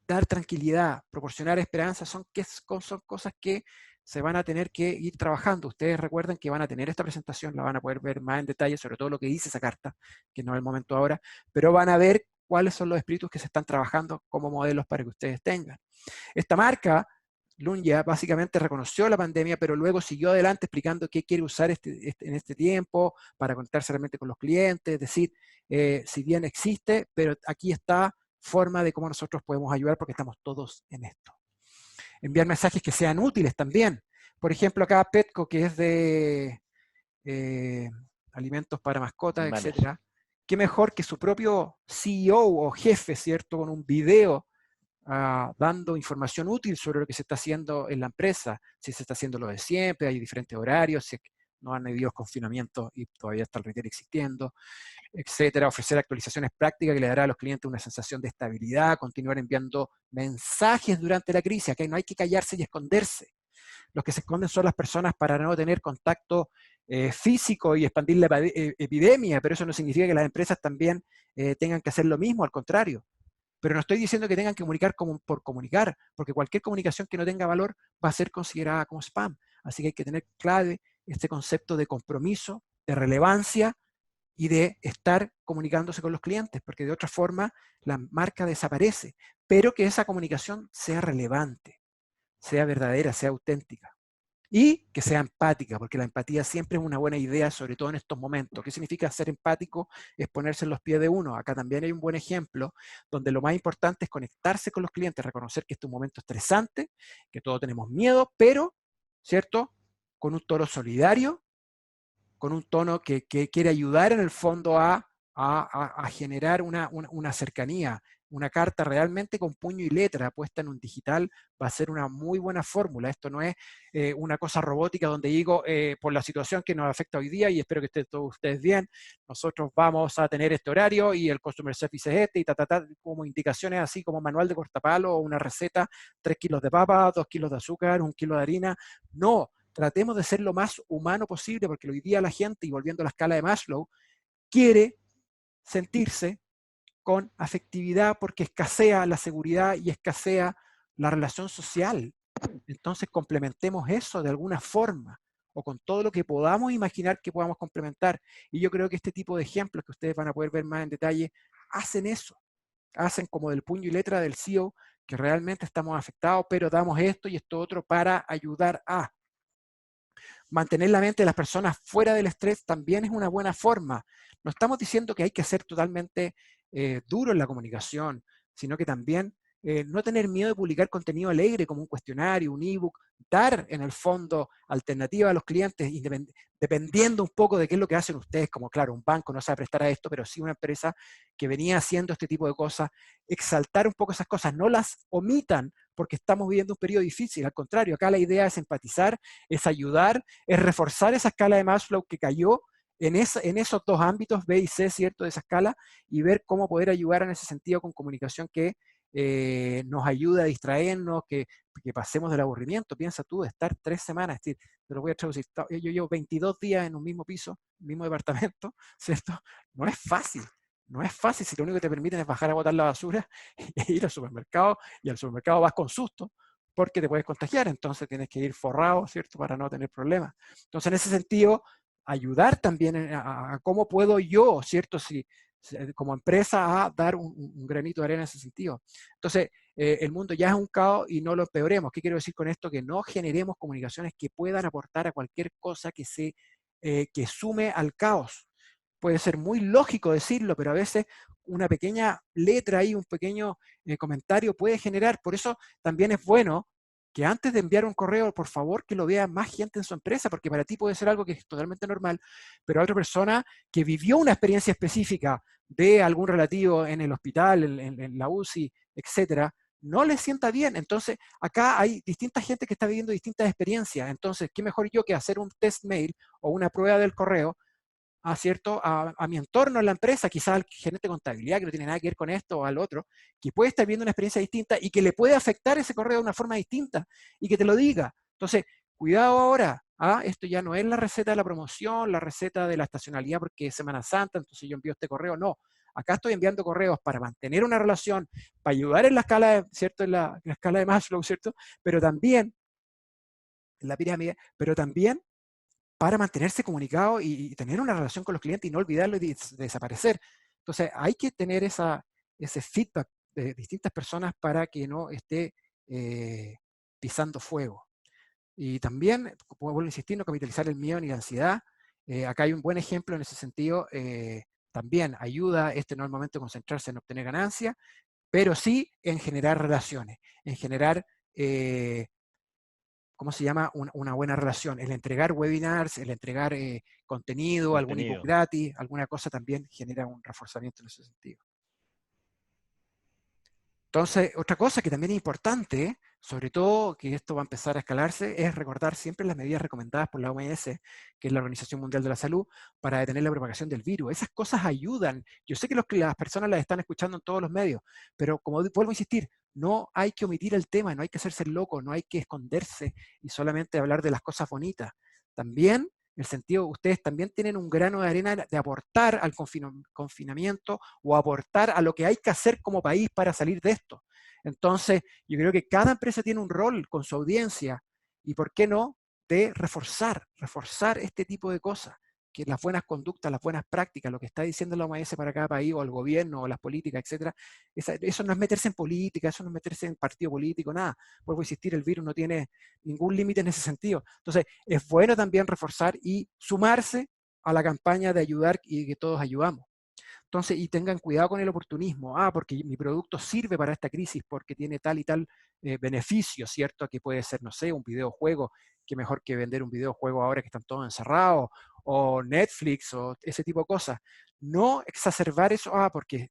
dar tranquilidad, proporcionar esperanza, son cosas que se van a tener que ir trabajando. Ustedes recuerden que van a tener esta presentación, la van a poder ver más en detalle, sobre todo lo que dice esa carta, que no es el momento ahora, pero van a ver cuáles son los espíritus que se están trabajando como modelos para que ustedes tengan. Esta marca, Lunya, básicamente reconoció la pandemia, pero luego siguió adelante explicando qué quiere usar en este tiempo para conectarse realmente con los clientes, es decir, si bien existe, pero aquí está forma de cómo nosotros podemos ayudar porque estamos todos en esto. Enviar mensajes que sean útiles también. Por ejemplo, acá Petco, que es de eh, alimentos para mascotas, Manes. etcétera. Qué mejor que su propio CEO o jefe, ¿cierto? Con un video dando información útil sobre lo que se está haciendo en la empresa, si se está haciendo lo de siempre, hay diferentes horarios, si no han habido confinamientos y todavía está el retail existiendo, etcétera. Ofrecer actualizaciones prácticas que le dará a los clientes una sensación de estabilidad, continuar enviando mensajes durante la crisis. Aquí no hay que callarse y esconderse. Los que se esconden son las personas para no tener contacto físico y expandir la epidemia, pero eso no significa que las empresas también tengan que hacer lo mismo, al contrario. Pero no estoy diciendo que tengan que comunicar como por comunicar, porque cualquier comunicación que no tenga valor va a ser considerada como spam. Así que hay que tener clave este concepto de compromiso, de relevancia y de estar comunicándose con los clientes, porque de otra forma la marca desaparece, pero que esa comunicación sea relevante, sea verdadera, sea auténtica. Y que sea empática, porque la empatía siempre es una buena idea, sobre todo en estos momentos. ¿Qué significa ser empático? Es ponerse en los pies de uno. Acá también hay un buen ejemplo, donde lo más importante es conectarse con los clientes, reconocer que este es un momento estresante, que todos tenemos miedo, pero, ¿cierto? Con un tono solidario, con un tono que quiere ayudar en el fondo a generar una cercanía. Una carta realmente con puño y letra puesta en un digital va a ser una muy buena fórmula. Esto no es una cosa robótica donde digo, por la situación que nos afecta hoy día, y espero que estén todos ustedes bien, nosotros vamos a tener este horario y el customer service es este, y como indicaciones así como manual de cortapalo o una receta, 3 kilos de papa, 2 kilos de azúcar, 1 kilo de harina. No, tratemos de ser lo más humano posible, porque hoy día la gente, y volviendo a la escala de Maslow, quiere sentirse con afectividad porque escasea la seguridad y escasea la relación social. Entonces complementemos eso de alguna forma o con todo lo que podamos imaginar que podamos complementar. Y yo creo que este tipo de ejemplos que ustedes van a poder ver más en detalle hacen eso, hacen como del puño y letra del CEO que realmente estamos afectados, pero damos esto y esto otro para ayudar a mantener la mente de las personas fuera del estrés también es una buena forma. No estamos diciendo que hay que ser totalmente duro en la comunicación, sino que también no tener miedo de publicar contenido alegre como un cuestionario, un ebook, dar en el fondo alternativa a los clientes, dependiendo un poco de qué es lo que hacen ustedes, como claro, un banco no se va a prestar a esto, pero sí una empresa que venía haciendo este tipo de cosas, exaltar un poco esas cosas, no las omitan porque estamos viviendo un periodo difícil, al contrario, acá la idea es empatizar, es ayudar, es reforzar esa escala de Maslow que cayó en esos dos ámbitos, B y C, ¿cierto?, de esa escala, y ver cómo poder ayudar en ese sentido con comunicación que nos ayude a distraernos, que pasemos del aburrimiento. Piensa tú, de estar 3 semanas, es decir, te lo voy a traducir, yo llevo 22 días en un mismo piso, mismo departamento, ¿cierto? No es fácil. No es fácil si lo único que te permiten es bajar a botar la basura e ir al supermercado, y al supermercado vas con susto porque te puedes contagiar, entonces tienes que ir forrado, ¿cierto?, para no tener problemas. Entonces, en ese sentido, ayudar también a cómo puedo yo, ¿cierto?, como empresa, a dar un granito de arena en ese sentido. Entonces, el mundo ya es un caos y no lo empeoremos. ¿Qué quiero decir con esto? Que no generemos comunicaciones que puedan aportar a cualquier cosa que sume al caos. puede ser muy lógico decirlo, pero a veces una pequeña letra ahí, un pequeño comentario puede generar. Por eso también es bueno que antes de enviar un correo, por favor, que lo vea más gente en su empresa, porque para ti puede ser algo que es totalmente normal, pero a otra persona que vivió una experiencia específica de algún relativo en el hospital, en la UCI, etcétera, no le sienta bien. Entonces, acá hay distinta gente que está viviendo distintas experiencias. Entonces, ¿qué mejor yo que hacer un test mail o una prueba del correo ¿cierto? A mi entorno en la empresa, quizás al gerente de contabilidad que no tiene nada que ver con esto o al otro, que puede estar viendo una experiencia distinta y que le puede afectar ese correo de una forma distinta y que te lo diga. Entonces, cuidado ahora. Esto ya no es la receta de la promoción, la receta de la estacionalidad porque es Semana Santa, entonces yo envío este correo. No, acá estoy enviando correos para mantener una relación, para ayudar en la escala, ¿cierto? En la escala de Maslow, ¿cierto? Pero también, en la pirámide, pero también para mantenerse comunicado y tener una relación con los clientes y no olvidarlo y desaparecer. Entonces, hay que tener ese feedback de distintas personas para que no esté pisando fuego. Y también, como vuelvo a insistir, no capitalizar el miedo ni la ansiedad. Acá hay un buen ejemplo en ese sentido. También ayuda, este no es el momento de concentrarse en obtener ganancias, pero sí en generar relaciones, en generar ¿cómo se llama? Una buena relación. El entregar webinars, el entregar contenido, algún ebook Contenido. gratis, alguna cosa también genera un reforzamiento en ese sentido. Entonces, otra cosa que también es importante, sobre todo que esto va a empezar a escalarse, es recordar siempre las medidas recomendadas por la OMS, que es la Organización Mundial de la Salud, para detener la propagación del virus. Esas cosas ayudan. Yo sé que las personas las están escuchando en todos los medios, pero como vuelvo a insistir, no hay que omitir el tema, no hay que hacerse loco, no hay que esconderse y solamente hablar de las cosas bonitas. También el sentido, ustedes también tienen un grano de arena de aportar al confinamiento o aportar a lo que hay que hacer como país para salir de esto. Entonces, yo creo que cada empresa tiene un rol con su audiencia y, ¿por qué no?, de reforzar este tipo de cosas, que las buenas conductas, las buenas prácticas, lo que está diciendo la OMS para cada país o el gobierno o las políticas, etcétera, eso no es meterse en política, eso no es meterse en partido político, nada. Vuelvo a insistir, el virus no tiene ningún límite en ese sentido. Entonces, es bueno también reforzar y sumarse a la campaña de ayudar y que todos ayudamos. Entonces, y tengan cuidado con el oportunismo. Porque mi producto sirve para esta crisis, porque tiene tal y tal beneficio, ¿cierto? Que puede ser, no sé, un videojuego, que mejor que vender un videojuego ahora que están todos encerrados, o Netflix, o ese tipo de cosas. No exacerbar eso, porque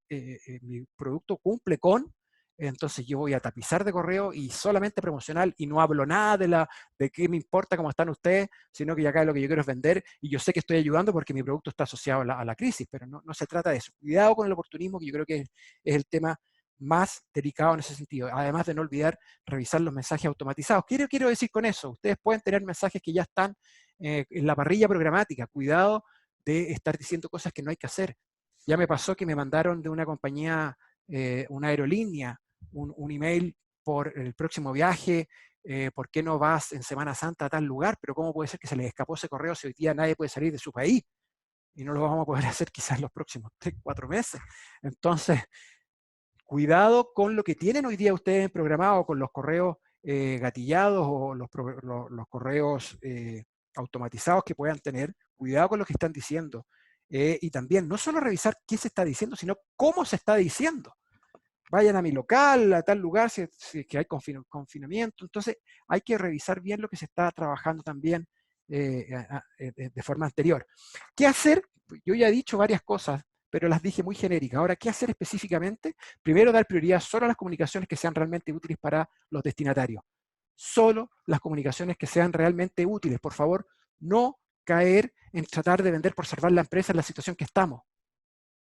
mi producto cumple con, entonces yo voy a tapizar de correo y solamente promocional y no hablo nada de qué me importa cómo están ustedes, sino que acá lo que yo quiero es vender y yo sé que estoy ayudando porque mi producto está asociado a la crisis, pero no se trata de eso. Cuidado con el oportunismo, que yo creo que es el tema más delicado en ese sentido, además de no olvidar revisar los mensajes automatizados. ¿Qué quiero decir con eso? Ustedes pueden tener mensajes que ya están en la parrilla programática. Cuidado de estar diciendo cosas que no hay que hacer. Ya me pasó que me mandaron de una compañía, una aerolínea, un email por el próximo viaje, ¿por qué no vas en Semana Santa a tal lugar? Pero ¿cómo puede ser que se les escapó ese correo si hoy día nadie puede salir de su país? Y no lo vamos a poder hacer quizás los próximos 3, 4 meses. Entonces, cuidado con lo que tienen hoy día ustedes programados, con los correos gatillados o los correos automatizados que puedan tener. Cuidado con lo que están diciendo. Y también, no solo revisar qué se está diciendo, sino cómo se está diciendo. Vayan a mi local, a tal lugar, si es que hay confinamiento. Entonces, hay que revisar bien lo que se está trabajando también de forma anterior. ¿Qué hacer? Yo ya he dicho varias cosas, pero las dije muy genéricas. Ahora, ¿qué hacer específicamente? Primero, dar prioridad solo a las comunicaciones que sean realmente útiles para los destinatarios. Solo las comunicaciones que sean realmente útiles. Por favor, no caer en tratar de vender por salvar la empresa en la situación que estamos,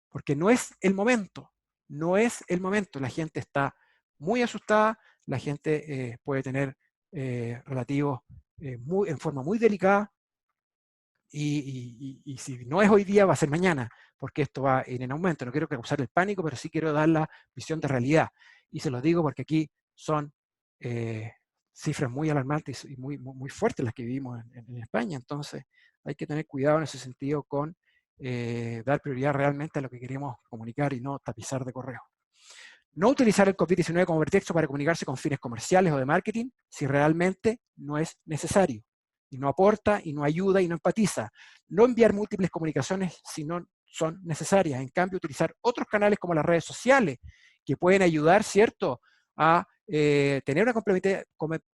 porque no es el momento. No es el momento. La gente está muy asustada, la gente puede tener relativos en forma muy delicada, y si no es hoy día, va a ser mañana, porque esto va a ir en aumento. No quiero causar el pánico, pero sí quiero dar la visión de realidad. Y se los digo porque aquí son cifras muy alarmantes y muy fuertes las que vivimos en España. Entonces hay que tener cuidado en ese sentido con dar prioridad realmente a lo que queremos comunicar y no tapizar de correo. No utilizar el COVID-19 como pretexto para comunicarse con fines comerciales o de marketing si realmente no es necesario y no aporta y no ayuda y no empatiza. No enviar múltiples comunicaciones si no son necesarias. En cambio, utilizar otros canales como las redes sociales, que pueden ayudar, ¿cierto?, a tener una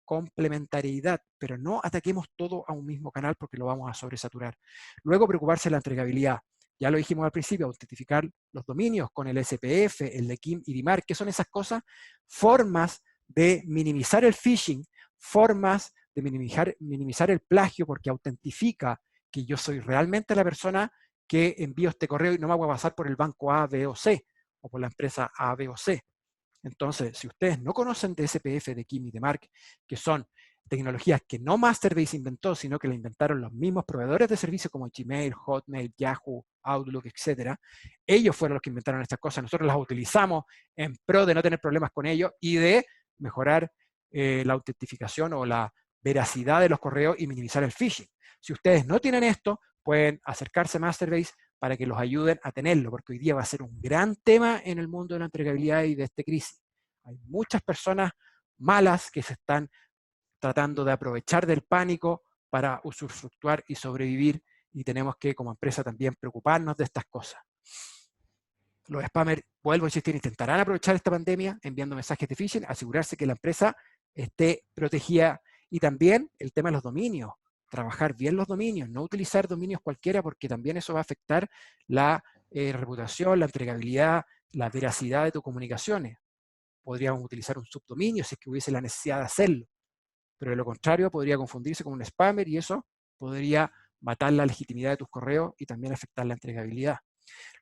complementariedad, pero no ataquemos todo a un mismo canal porque lo vamos a sobresaturar. Luego, preocuparse de la entregabilidad. Ya lo dijimos al principio, autentificar los dominios con el SPF, el de KIM y DMARC, que son esas cosas, formas de minimizar el phishing, formas de minimizar el plagio, porque autentifica que yo soy realmente la persona que envío este correo y no me voy a pasar por el banco A, B o C, o por la empresa A, B o C. Entonces, si ustedes no conocen de SPF, de KIM y de DMARC, que son tecnologías que no Masterbase inventó, sino que la inventaron los mismos proveedores de servicios como Gmail, Hotmail, Yahoo, Outlook, etc. Ellos fueron los que inventaron estas cosas. Nosotros las utilizamos en pro de no tener problemas con ellos y de mejorar la autentificación o la veracidad de los correos y minimizar el phishing. Si ustedes no tienen esto, pueden acercarse a Masterbase para que los ayuden a tenerlo, porque hoy día va a ser un gran tema en el mundo de la entregabilidad y de esta crisis. Hay muchas personas malas que se están tratando de aprovechar del pánico para usufructuar y sobrevivir, y tenemos que como empresa también preocuparnos de estas cosas. Los spammers, vuelvo a insistir, intentarán aprovechar esta pandemia enviando mensajes de phishing, asegurarse que la empresa esté protegida, y también el tema de los dominios, trabajar bien los dominios, no utilizar dominios cualquiera porque también eso va a afectar la reputación, la entregabilidad, la veracidad de tus comunicaciones. Podríamos utilizar un subdominio si es que hubiese la necesidad de hacerlo, pero de lo contrario podría confundirse con un spammer y eso podría matar la legitimidad de tus correos y también afectar la entregabilidad.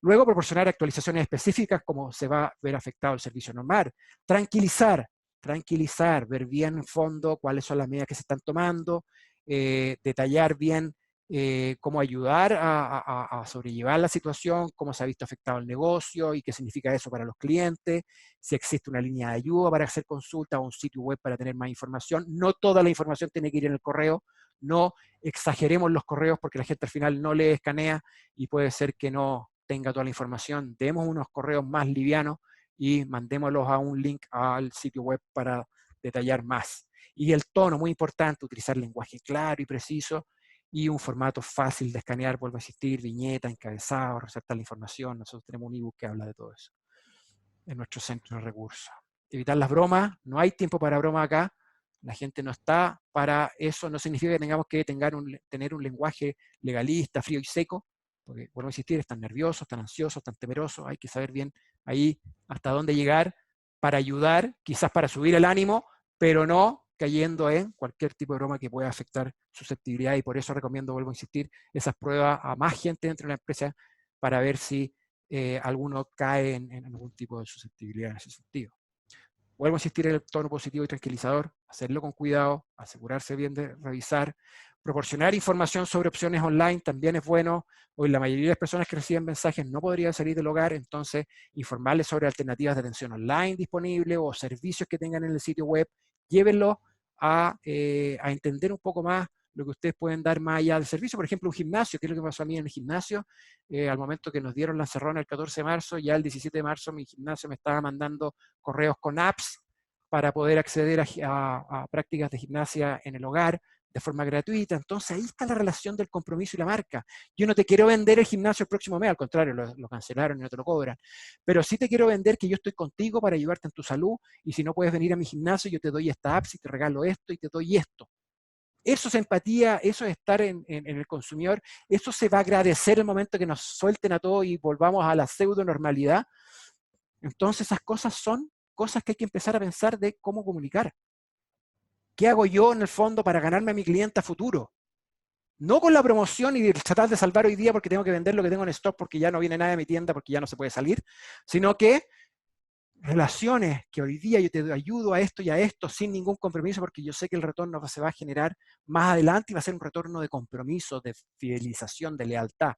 Luego, proporcionar actualizaciones específicas como se va a ver afectado el servicio normal. Tranquilizar, ver bien en fondo cuáles son las medidas que se están tomando, detallar bien cómo ayudar a sobrellevar la situación, cómo se ha visto afectado el negocio y qué significa eso para los clientes, si existe una línea de ayuda para hacer consultas o un sitio web para tener más información. No toda la información tiene que ir en el correo, no exageremos los correos porque la gente al final no lee, escanea y puede ser que no tenga toda la información. Demos unos correos más livianos y mandémoslos a un link al sitio web para detallar más. Y el tono, muy importante, utilizar lenguaje claro y preciso y un formato fácil de escanear, vuelvo a insistir, viñeta, encabezado, resaltar la información. Nosotros tenemos un ebook que habla de todo eso en nuestro centro de recursos. Evitar las bromas, no hay tiempo para bromas acá, la gente no está para eso, no significa que tengamos que tener un lenguaje legalista, frío y seco, porque, vuelvo a insistir, están nerviosos, están ansiosos, están temerosos, hay que saber bien ahí hasta dónde llegar para ayudar, quizás para subir el ánimo, pero no cayendo en cualquier tipo de broma que pueda afectar susceptibilidad, y por eso recomiendo, vuelvo a insistir, esas pruebas a más gente dentro de la empresa para ver si alguno cae en algún tipo de susceptibilidad en ese sentido. Vuelvo a insistir en el tono positivo y tranquilizador, hacerlo con cuidado, asegurarse bien de revisar, proporcionar información sobre opciones online también es bueno. Hoy la mayoría de las personas que reciben mensajes no podrían salir del hogar, entonces informarles sobre alternativas de atención online disponibles o servicios que tengan en el sitio web, llévenlos a entender un poco más lo que ustedes pueden dar más allá del servicio. Por ejemplo, un gimnasio, que es lo que pasó a mí en el gimnasio, al momento que nos dieron la encerrona el 14 de marzo, ya el 17 de marzo mi gimnasio me estaba mandando correos con apps para poder acceder a prácticas de gimnasia en el hogar de forma gratuita. Entonces ahí está la relación del compromiso y la marca. Yo no te quiero vender el gimnasio el próximo mes, al contrario, lo cancelaron y no te lo cobran, pero sí te quiero vender que yo estoy contigo para ayudarte en tu salud, y si no puedes venir a mi gimnasio, yo te doy esta app, y te regalo esto y te doy esto. Eso es empatía, eso es estar en el consumidor, eso se va a agradecer el momento que nos suelten a todos y volvamos a la pseudo normalidad. Entonces esas cosas son cosas que hay que empezar a pensar de cómo comunicar. ¿Qué hago yo en el fondo para ganarme a mi cliente a futuro? No con la promoción y tratar de salvar hoy día porque tengo que vender lo que tengo en stock porque ya no viene nada de mi tienda, porque ya no se puede salir, sino que relaciones que hoy día yo te ayudo a esto y a esto sin ningún compromiso, porque yo sé que el retorno se va a generar más adelante y va a ser un retorno de compromiso, de fidelización, de lealtad.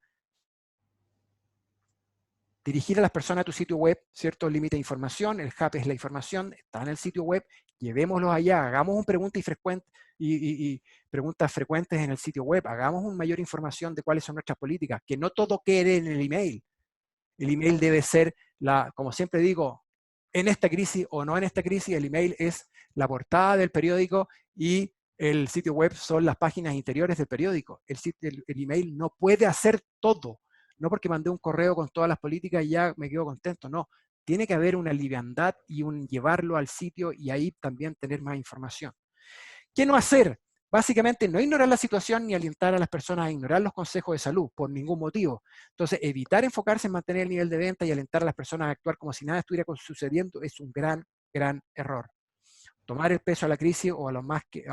Dirigir a las personas a tu sitio web, cierto límite de información, el hub es la información, está en el sitio web, llevémoslos allá, hagamos un pregunta y preguntas frecuentes en el sitio web, hagamos una mayor información de cuáles son nuestras políticas, que no todo quede en el email. El email debe ser, como siempre digo, en esta crisis o no en esta crisis, el email es la portada del periódico y el sitio web son las páginas interiores del periódico. El email no puede hacer todo. no porque mandé un correo con todas las políticas y ya me quedo contento, no. Tiene que haber una liviandad y un llevarlo al sitio y ahí también tener más información. ¿Qué no hacer? Básicamente no ignorar la situación ni alentar a las personas a ignorar los consejos de salud por ningún motivo. Entonces, evitar enfocarse en mantener el nivel de venta y alentar a las personas a actuar como si nada estuviera sucediendo es un gran, gran error. Tomar el peso a la crisis o a lo más que,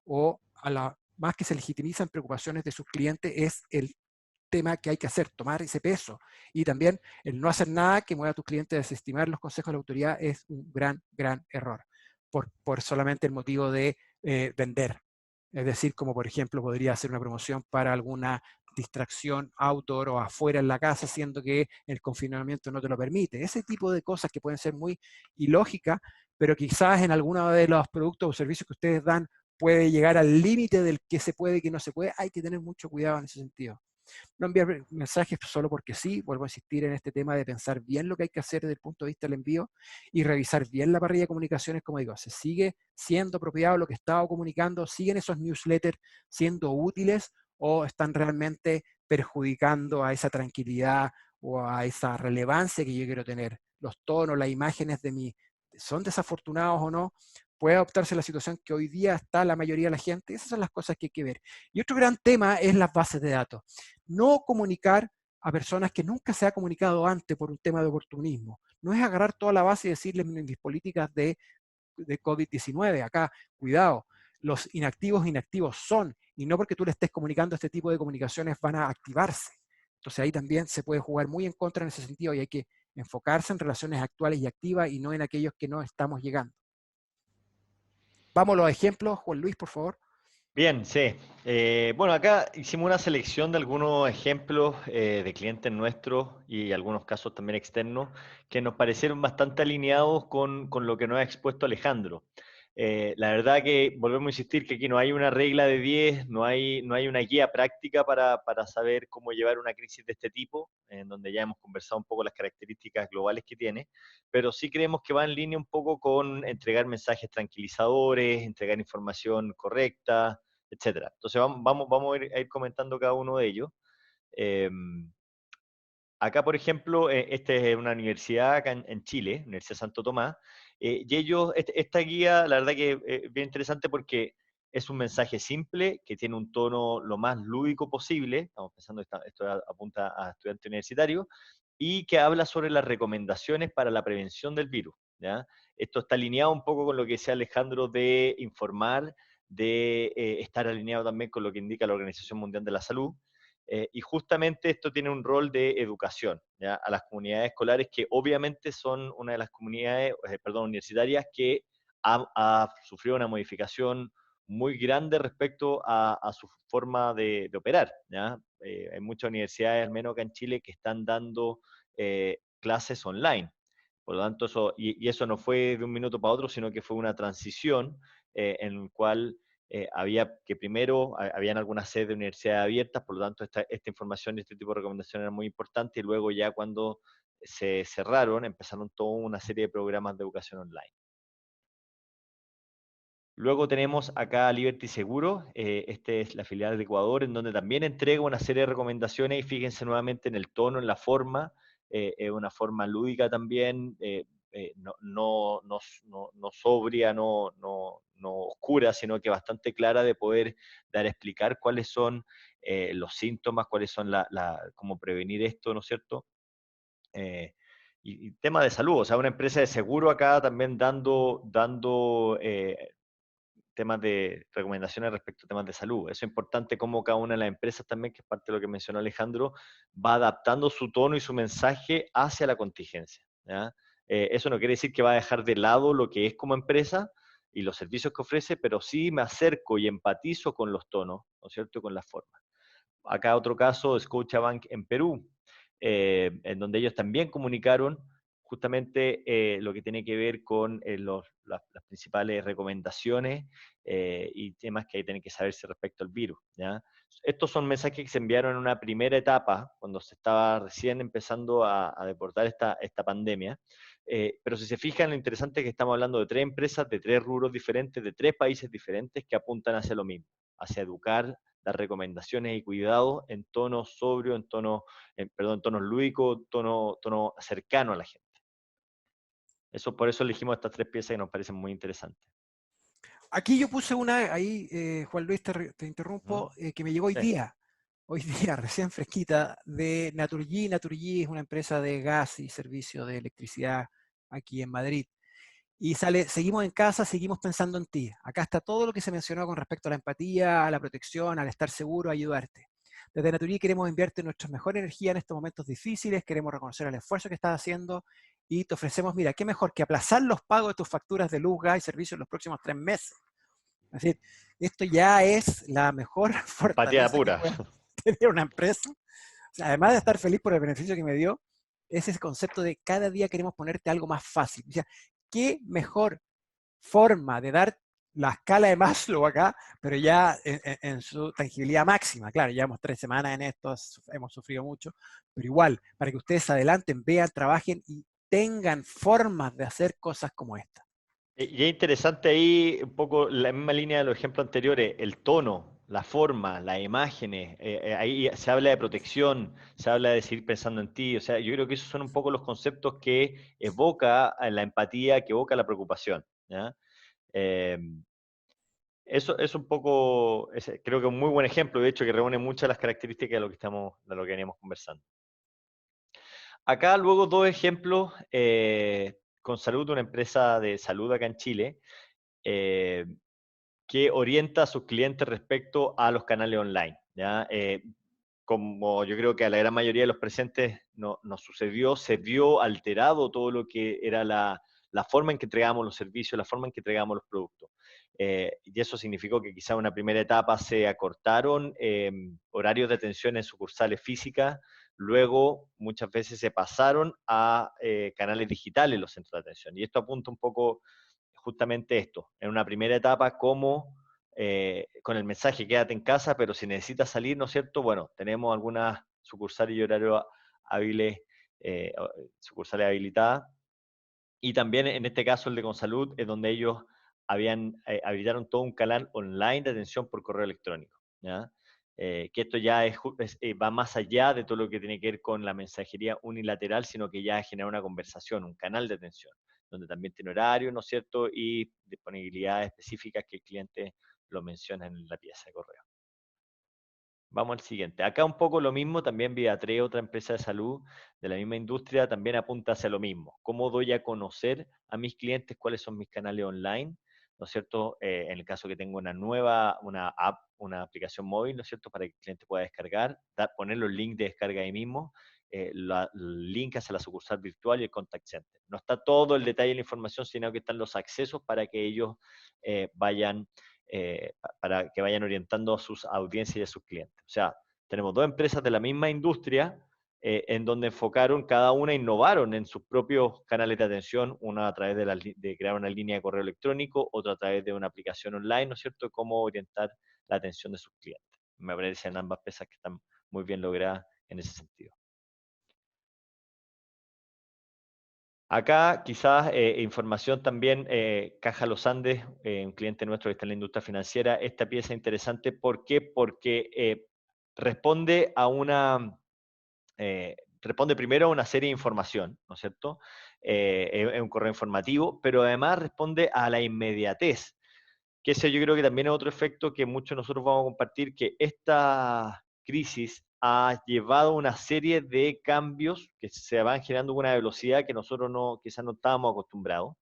o a la más que se legitimizan preocupaciones de sus clientes es el tema que hay que hacer, tomar ese peso. Y también el no hacer nada que mueva a tus clientes a desestimar los consejos de la autoridad es un gran, gran error, por solamente el motivo de vender. Es decir, como por ejemplo podría hacer una promoción para alguna distracción outdoor o afuera en la casa, siendo que el confinamiento no te lo permite. Ese tipo de cosas que pueden ser muy ilógicas, pero quizás en alguno de los productos o servicios que ustedes dan puede llegar al límite del que se puede y que no se puede. Hay que tener mucho cuidado en ese sentido. No enviar mensajes solo porque sí, vuelvo a insistir en este tema de pensar bien lo que hay que hacer desde el punto de vista del envío y revisar bien la parrilla de comunicaciones, como digo, se sigue siendo apropiado lo que estaba comunicando, siguen esos newsletters siendo útiles o están realmente perjudicando a esa tranquilidad o a esa relevancia que yo quiero tener. Los tonos, las imágenes de mí, ¿son desafortunados o no? Puede adoptarse la situación que hoy día está la mayoría de la gente. Esas son las cosas que hay que ver. Y otro gran tema es las bases de datos. No comunicar a personas que nunca se ha comunicado antes por un tema de oportunismo. No es agarrar toda la base y decirles mis políticas de COVID-19. Acá, cuidado, los inactivos son, y no porque tú le estés comunicando este tipo de comunicaciones van a activarse. Entonces ahí también se puede jugar muy en contra en ese sentido y hay que enfocarse en relaciones actuales y activas y no en aquellos que no estamos llegando. Vamos a los ejemplos, Juan Luis, por favor. Bien, sí. Bueno, acá hicimos una selección de algunos ejemplos de clientes nuestros y algunos casos también externos que nos parecieron bastante alineados con lo que nos ha expuesto Alejandro. La verdad que volvemos a insistir que aquí no hay una regla de 10, no hay una guía práctica para saber cómo llevar una crisis de este tipo, en donde ya hemos conversado un poco las características globales que tiene, pero sí creemos que va en línea un poco con entregar mensajes tranquilizadores, entregar información correcta, etcétera. Entonces vamos a ir comentando cada uno de ellos. Eh, Acá, por ejemplo, esta es una universidad acá en Chile, Universidad Santo Tomás, y ellos, esta guía, la verdad que es bien interesante porque es un mensaje simple, que tiene un tono lo más lúdico posible, estamos pensando, esto apunta a estudiantes universitarios, y que habla sobre las recomendaciones para la prevención del virus, ¿ya? Esto está alineado un poco con lo que decía Alejandro de informar, de estar alineado también con lo que indica la Organización Mundial de la Salud, y justamente esto tiene un rol de educación, ¿ya? A las comunidades escolares que obviamente son una de las comunidades, universitarias que ha sufrido una modificación muy grande respecto a su forma de operar, ¿ya? Hay muchas universidades, al menos acá en Chile, que están dando clases online. Por lo tanto, y eso no fue de un minuto para otro, sino que fue una transición en la cual había que primero, habían algunas sedes de universidades abiertas, por lo tanto esta información y este tipo de recomendaciones eran muy importantes, y luego ya cuando se cerraron, empezaron toda una serie de programas de educación online. Luego tenemos acá Liberty Seguro, este es la filial de Ecuador, en donde también entrega una serie de recomendaciones, y fíjense nuevamente en el tono, en la forma, es una forma lúdica también, no sobria, no oscura, sino que bastante clara de poder dar a explicar cuáles son los síntomas, cuáles son cómo prevenir esto, ¿no es cierto? Y tema de salud, o sea, una empresa de seguro acá también dando temas de recomendaciones respecto a temas de salud. Eso es importante, como cada una de las empresas también, que es parte de lo que mencionó Alejandro, va adaptando su tono y su mensaje hacia la contingencia, ¿ya? Eso no quiere decir que va a dejar de lado lo que es como empresa y los servicios que ofrece, pero sí me acerco y empatizo con los tonos, ¿no es cierto?, y con las formas. Acá otro caso, Scotiabank en Perú, en donde ellos también comunicaron justamente lo que tiene que ver con las principales recomendaciones y temas que hay tienen que saberse respecto al virus, ¿ya? Estos son mensajes que se enviaron en una primera etapa, cuando se estaba recién empezando a deportar esta pandemia, pero si se fijan, lo interesante es que estamos hablando de 3 empresas, de 3 rubros diferentes, de 3 países diferentes que apuntan hacia lo mismo, hacia educar dar recomendaciones y cuidados en tono sobrio, en tonos lúdicos, tono cercano a la gente. Por eso elegimos estas tres piezas que nos parecen muy interesantes. Aquí yo puse una, ahí, Juan Luis, te ¿Mm? interrumpo, que me llegó Sí. hoy día, recién fresquita, de Naturgy. Naturgy es una empresa de gas y servicio de electricidad aquí en Madrid. Y sale, seguimos en casa, seguimos pensando en ti. Acá está todo lo que se mencionó con respecto a la empatía, a la protección, al estar seguro, a ayudarte. Desde Naturí queremos enviarte nuestra mejor energía en estos momentos difíciles, queremos reconocer el esfuerzo que estás haciendo y te ofrecemos, mira, qué mejor que aplazar los pagos de tus facturas de luz, gas y servicios en los próximos 3 meses. Es decir, esto ya es la mejor Empatía fortaleza que pura. puede tener una empresa. O sea, además de estar feliz por el beneficio que me dio, es ese concepto de cada día queremos ponerte algo más fácil. O sea, qué mejor forma de dar la escala de Maslow acá, pero ya en su tangibilidad máxima. Claro, llevamos 3 semanas en esto, hemos sufrido mucho, pero igual, para que ustedes adelanten, vean, trabajen y tengan formas de hacer cosas como esta. Y es interesante ahí un poco la misma línea de los ejemplos anteriores, el tono, la forma, las imágenes, ahí se habla de protección, se habla de seguir pensando en ti, o sea, yo creo que esos son un poco los conceptos que evoca la empatía, que evoca la preocupación, ¿ya? Eh, Eso es un poco, creo que un muy buen ejemplo, de hecho, que reúne muchas de las características de lo que veníamos conversando. Acá luego dos ejemplos con Salud, una empresa de salud acá en Chile, eh, que orienta a sus clientes respecto a los canales online, ¿ya? Como yo creo que a la gran mayoría de los presentes nos sucedió, se vio alterado todo lo que era la forma en que entregamos los servicios, la forma en que entregamos los productos. Y eso significó que quizá en una primera etapa se acortaron horarios de atención en sucursales físicas, luego muchas veces se pasaron a canales digitales los centros de atención. Y esto apunta un poco justamente esto, en una primera etapa, como con el mensaje quédate en casa, pero si necesitas salir, ¿no es cierto? Bueno, tenemos algunas sucursales y horarios hábiles, sucursales habilitadas, y también en este caso el de Consalud, es donde ellos habilitaron todo un canal online de atención por correo electrónico, ¿ya? Que esto ya va más allá de todo lo que tiene que ver con la mensajería unilateral, sino que ya genera una conversación, un canal de atención, donde también tiene horario, ¿no es cierto? Y disponibilidades específicas que el cliente lo menciona en la pieza de correo. Vamos al siguiente. Acá un poco lo mismo, también Viatre, otra empresa de salud de la misma industria, también apunta hacia lo mismo. ¿Cómo doy a conocer a mis clientes cuáles son mis canales online? ¿No es cierto? En el caso que tengo una app, una aplicación móvil, ¿no es cierto? Para que el cliente pueda descargar, poner los links de descarga ahí mismo, el link hacia la sucursal virtual y el contact center. No está todo el detalle de la información, sino que están los accesos para que ellos vayan para que vayan orientando a sus audiencias y a sus clientes. O sea, tenemos dos empresas de la misma industria en donde enfocaron, cada una innovaron en sus propios canales de atención, una a través de crear una línea de correo electrónico, otra a través de una aplicación online, ¿no es cierto?, cómo orientar la atención de sus clientes. Me parecen ambas piezas que están muy bien logradas en ese sentido. Acá quizás información también, Caja Los Andes, un cliente nuestro que está en la industria financiera, esta pieza es interesante, ¿por qué? Porque responde responde primero a una serie de información, ¿no es cierto? Es un correo informativo, pero además responde a la inmediatez, que ese yo creo que también es otro efecto que muchos de nosotros vamos a compartir, que esta crisis ha llevado una serie de cambios que se van generando con una velocidad que nosotros quizás no estábamos acostumbrados.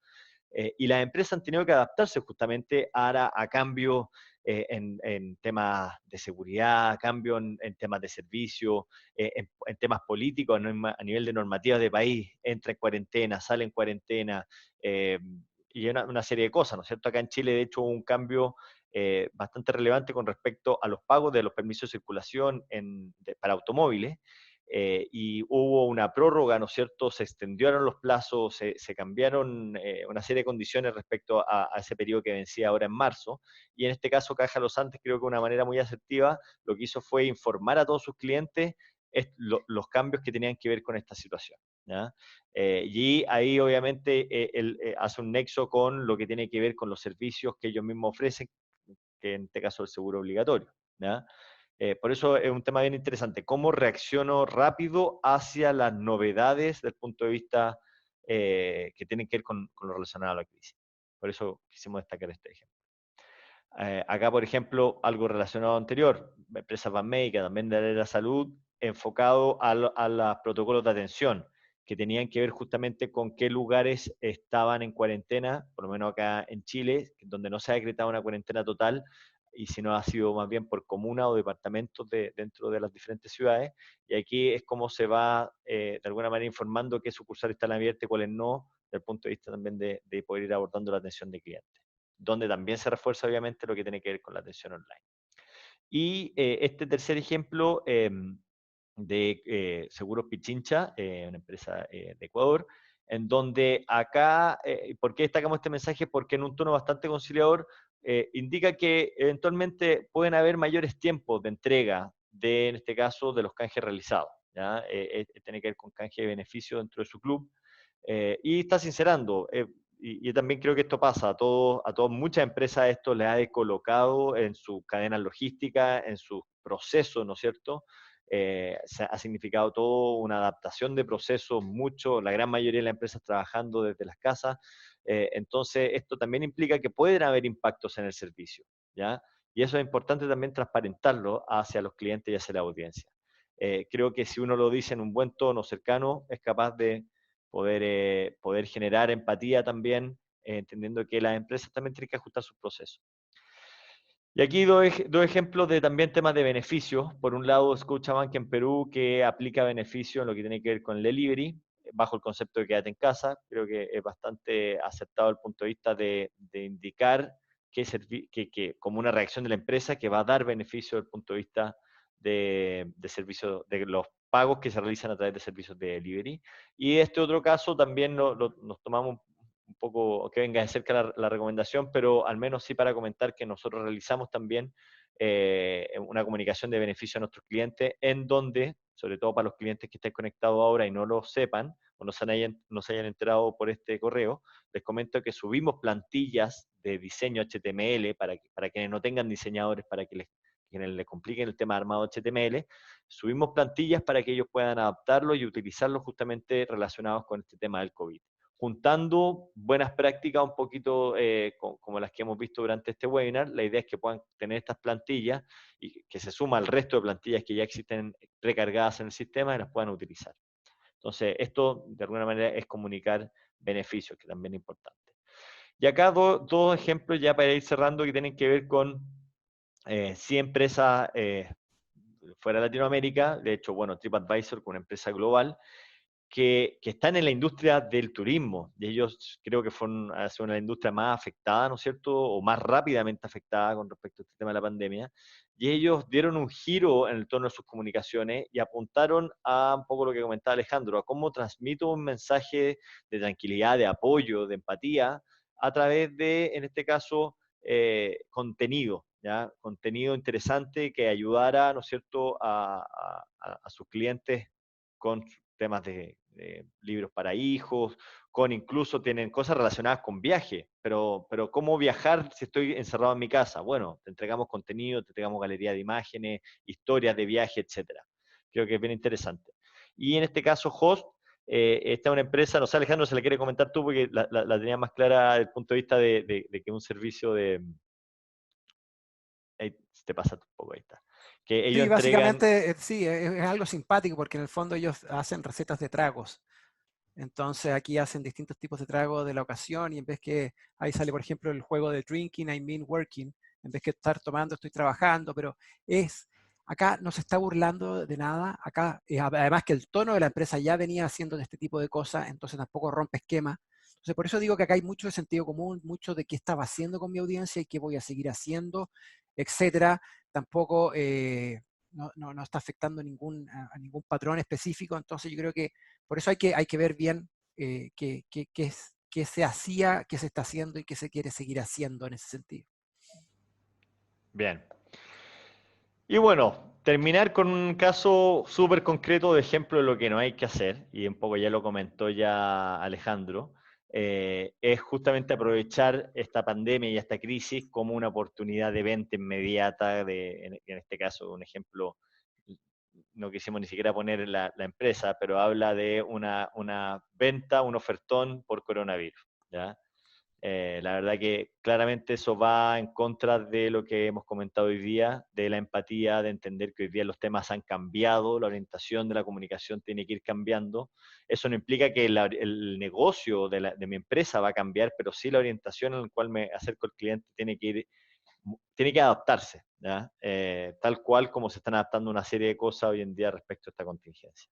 Y las empresas han tenido que adaptarse justamente a cambios en temas de seguridad, cambio en temas de servicio, en temas políticos, a nivel de normativas de país, entra en cuarentena, sale en cuarentena, y una serie de cosas, ¿no es cierto? Acá en Chile, de hecho, hubo un cambio bastante relevante con respecto a los pagos de los permisos de circulación para automóviles, y hubo una prórroga, ¿no es cierto? Se extendieron los plazos, se cambiaron una serie de condiciones respecto a ese periodo que vencía ahora en marzo, y en este caso Caja Los Andes creo que de una manera muy asertiva lo que hizo fue informar a todos sus clientes los cambios que tenían que ver con esta situación, ¿ya? Y ahí obviamente él hace un nexo con lo que tiene que ver con los servicios que ellos mismos ofrecen, que en este caso el seguro obligatorio, ¿ya? Por eso es un tema bien interesante. ¿Cómo reacciono rápido hacia las novedades desde el punto de vista que tienen que ver con lo relacionado a la crisis? Por eso quisimos destacar este ejemplo. Acá, por ejemplo, algo relacionado anterior, empresa médica también de la salud, enfocado a los protocolos de atención, que tenían que ver justamente con qué lugares estaban en cuarentena, por lo menos acá en Chile, donde no se ha decretado una cuarentena total, y si no ha sido más bien por comuna o departamentos dentro de las diferentes ciudades. Y aquí es como se va, de alguna manera, informando qué sucursales están abiertas y cuáles no, desde el punto de vista también de poder ir abordando la atención de clientes, donde también se refuerza obviamente lo que tiene que ver con la atención online. Y este tercer ejemplo de Seguros Pichincha, una empresa de Ecuador, en donde acá, ¿por qué destacamos este mensaje? Porque en un tono bastante conciliador indica que eventualmente pueden haber mayores tiempos de entrega de, en este caso, de los canjes realizados. ¿Ya? Tiene que ver con canje de beneficio dentro de su club. Y está sincerando, y yo también creo que esto pasa, a todas muchas empresas esto les ha colocado en su cadena logística, en sus procesos, ¿no es cierto? Ha significado todo una adaptación de procesos, mucho, la gran mayoría de las empresas trabajando desde las casas, entonces esto también implica que pueden haber impactos en el servicio, ¿ya? Y eso es importante también transparentarlo hacia los clientes y hacia la audiencia. Creo que si uno lo dice en un buen tono cercano, es capaz de poder generar empatía también, entendiendo que las empresas también tienen que ajustar sus procesos. Y aquí dos ejemplos de también temas de beneficios. Por un lado, Scotiabank en Perú, que aplica beneficios en lo que tiene que ver con el delivery, bajo el concepto de quédate en casa. Creo que es bastante aceptado el punto de vista de indicar que como una reacción de la empresa que va a dar beneficio desde el punto de vista de servicios, de los pagos que se realizan a través de servicios de delivery. Y este otro caso también nos tomamos un poco que venga de cerca la recomendación, pero al menos sí para comentar que nosotros realizamos también una comunicación de beneficio a nuestros clientes, en donde, sobre todo para los clientes que estén conectados ahora y no lo sepan, o no se hayan enterado por este correo, les comento que subimos plantillas de diseño HTML para quienes no tengan diseñadores, para que quienes les compliquen el tema de armado HTML, subimos plantillas para que ellos puedan adaptarlo y utilizarlo justamente relacionados con este tema del COVID, juntando buenas prácticas un poquito como las que hemos visto durante este webinar. La idea es que puedan tener estas plantillas y que se suma al resto de plantillas que ya existen recargadas en el sistema y las puedan utilizar. Entonces, esto de alguna manera es comunicar beneficios, que también es importante. Y acá dos ejemplos ya para ir cerrando que tienen que ver con 100 empresas fuera de Latinoamérica. De hecho, bueno, TripAdvisor, con una empresa global, que están en la industria del turismo, y ellos creo que fueron una de las industrias más afectadas, ¿no es cierto?, o más rápidamente afectadas con respecto a este tema de la pandemia, y ellos dieron un giro en el tono de sus comunicaciones y apuntaron a un poco lo que comentaba Alejandro, a cómo transmito un mensaje de tranquilidad, de apoyo, de empatía, a través de, en este caso, contenido, ¿ya? Contenido interesante que ayudara, ¿no es cierto?, a sus clientes con temas de libros para hijos, con incluso tienen cosas relacionadas con viaje, pero ¿cómo viajar si estoy encerrado en mi casa? Bueno, te entregamos contenido, te entregamos galería de imágenes, historias de viaje, etcétera. Creo que es bien interesante. Y en este caso, Host, esta es una empresa, no sé, Alejandro, se la quiere comentar tú, porque la tenía más clara desde el punto de vista de que un servicio de... Ahí te pasa un poco, ahí está. Que ellos Sí, entregan... básicamente sí, es algo simpático porque en el fondo ellos hacen recetas de tragos. Entonces aquí hacen distintos tipos de tragos de la ocasión y en vez que ahí sale, por ejemplo, el juego de drinking, I mean working, en vez que estar tomando, estoy trabajando, pero acá no se está burlando de nada, acá además que el tono de la empresa ya venía haciendo este tipo de cosas, entonces tampoco rompe esquema. Entonces por eso digo que acá hay mucho de sentido común, mucho de qué estaba haciendo con mi audiencia y qué voy a seguir haciendo, etcétera. Tampoco no está afectando a ningún patrón específico, entonces yo creo que por eso hay que ver bien qué se hacía, qué se está haciendo y qué se quiere seguir haciendo en ese sentido. Bien. Y bueno, terminar con un caso súper concreto de ejemplo de lo que no hay que hacer, y un poco ya lo comentó ya Alejandro, es justamente aprovechar esta pandemia y esta crisis como una oportunidad de venta inmediata, en este caso, un ejemplo, no quisimos ni siquiera poner la empresa, pero habla de una venta, un ofertón por coronavirus, ¿ya? La verdad que claramente eso va en contra de lo que hemos comentado hoy día, de la empatía, de entender que hoy día los temas han cambiado, la orientación de la comunicación tiene que ir cambiando. Eso no implica que el negocio de mi empresa va a cambiar, pero sí la orientación en la cual me acerco al cliente tiene que adaptarse, ¿ya? Tal cual como se están adaptando una serie de cosas hoy en día respecto a esta contingencia.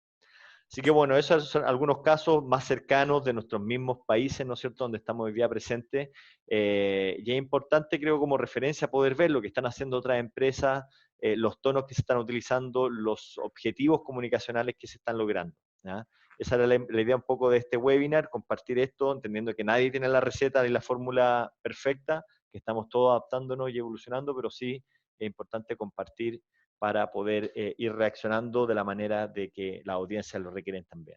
Así que bueno, esos son algunos casos más cercanos de nuestros mismos países, ¿no es cierto?, donde estamos hoy día presentes. Y es importante, creo, como referencia poder ver lo que están haciendo otras empresas, los tonos que se están utilizando, los objetivos comunicacionales que se están logrando, ¿ya? Esa era la idea un poco de este webinar, compartir esto, entendiendo que nadie tiene la receta ni la fórmula perfecta, que estamos todos adaptándonos y evolucionando, pero sí es importante compartir para poder ir reaccionando de la manera de que la audiencia lo requieren también.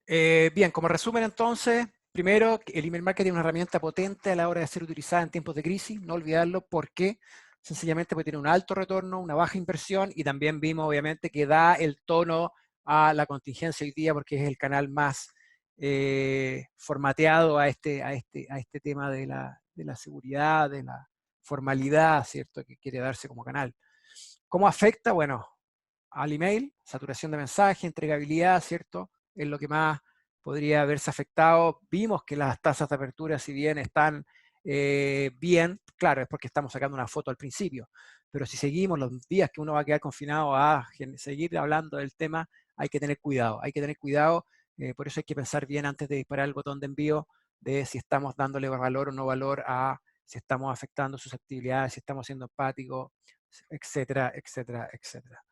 Bien, como resumen entonces, primero, el email marketing es una herramienta potente a la hora de ser utilizada en tiempos de crisis, no olvidarlo, porque sencillamente puede tener un alto retorno, una baja inversión, y también vimos obviamente que da el tono a la contingencia hoy día porque es el canal más formateado a este tema de la seguridad, de la formalidad, ¿cierto?, que quiere darse como canal. ¿Cómo afecta? Bueno, al email, saturación de mensaje, entregabilidad, ¿cierto? Es lo que más podría haberse afectado. Vimos que las tasas de apertura, si bien están bien, claro, es porque estamos sacando una foto al principio, pero si seguimos los días que uno va a quedar confinado a seguir hablando del tema, hay que tener cuidado, por eso hay que pensar bien antes de disparar el botón de envío de si estamos dándole valor o no valor a si estamos afectando susceptibilidades, si estamos siendo empáticos, etcétera, etcétera, etcétera.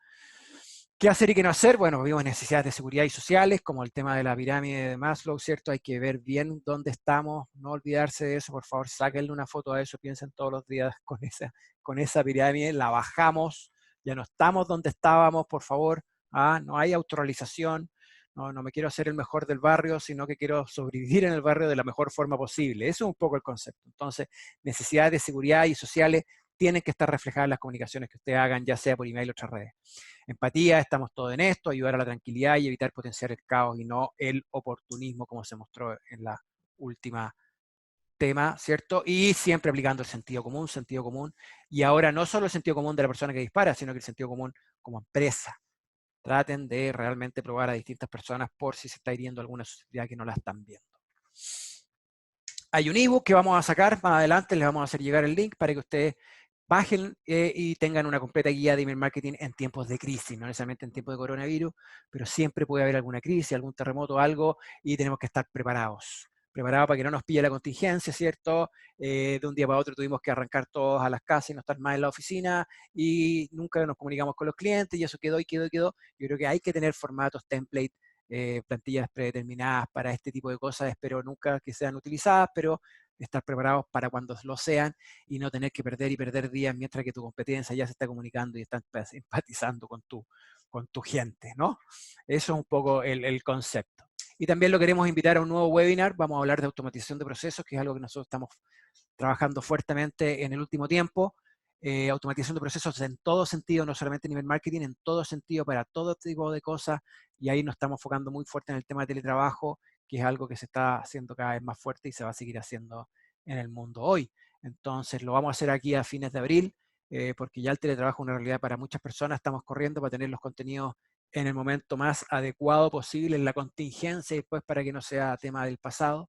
¿Qué hacer y qué no hacer? Bueno, vimos necesidades de seguridad y sociales, como el tema de la pirámide de Maslow, ¿cierto? Hay que ver bien dónde estamos, no olvidarse de eso, por favor, sáquenle una foto a eso, piensen todos los días con esa pirámide, la bajamos, ya no estamos donde estábamos, por favor, no hay autorrealización, no me quiero hacer el mejor del barrio, sino que quiero sobrevivir en el barrio de la mejor forma posible. Eso es un poco el concepto. Entonces, necesidades de seguridad y sociales tienen que estar reflejadas en las comunicaciones que ustedes hagan, ya sea por email o otras redes. Empatía, estamos todos en esto, ayudar a la tranquilidad y evitar potenciar el caos y no el oportunismo, como se mostró en la última tema, ¿cierto? Y siempre aplicando el sentido común, y ahora no solo el sentido común de la persona que dispara, sino que el sentido común como empresa. Traten de realmente probar a distintas personas por si se está hiriendo alguna sociedad que no la están viendo. Hay un ebook que vamos a sacar más adelante, les vamos a hacer llegar el link para que ustedes bajen y tengan una completa guía de email marketing en tiempos de crisis, no necesariamente en tiempos de coronavirus, pero siempre puede haber alguna crisis, algún terremoto, algo, y tenemos que estar preparados para que no nos pille la contingencia, ¿cierto? De un día para otro tuvimos que arrancar todos a las casas y no estar más en la oficina, y nunca nos comunicamos con los clientes, y eso quedó y quedó y quedó. Yo creo que hay que tener formatos, templates, plantillas predeterminadas para este tipo de cosas, espero nunca que sean utilizadas, pero estar preparados para cuando lo sean y no tener que perder días mientras que tu competencia ya se está comunicando y está empatizando con tu gente, ¿no? Eso es un poco el concepto. Y también lo queremos invitar a un nuevo webinar, vamos a hablar de automatización de procesos, que es algo que nosotros estamos trabajando fuertemente en el último tiempo. Automatización de procesos en todo sentido, no solamente a nivel marketing, en todo sentido, para todo tipo de cosas, y ahí nos estamos enfocando muy fuerte en el tema de teletrabajo, que es algo que se está haciendo cada vez más fuerte y se va a seguir haciendo en el mundo hoy. Entonces lo vamos a hacer aquí a fines de abril, porque ya el teletrabajo es una realidad para muchas personas, estamos corriendo para tener los contenidos en el momento más adecuado posible, en la contingencia, y después para que no sea tema del pasado.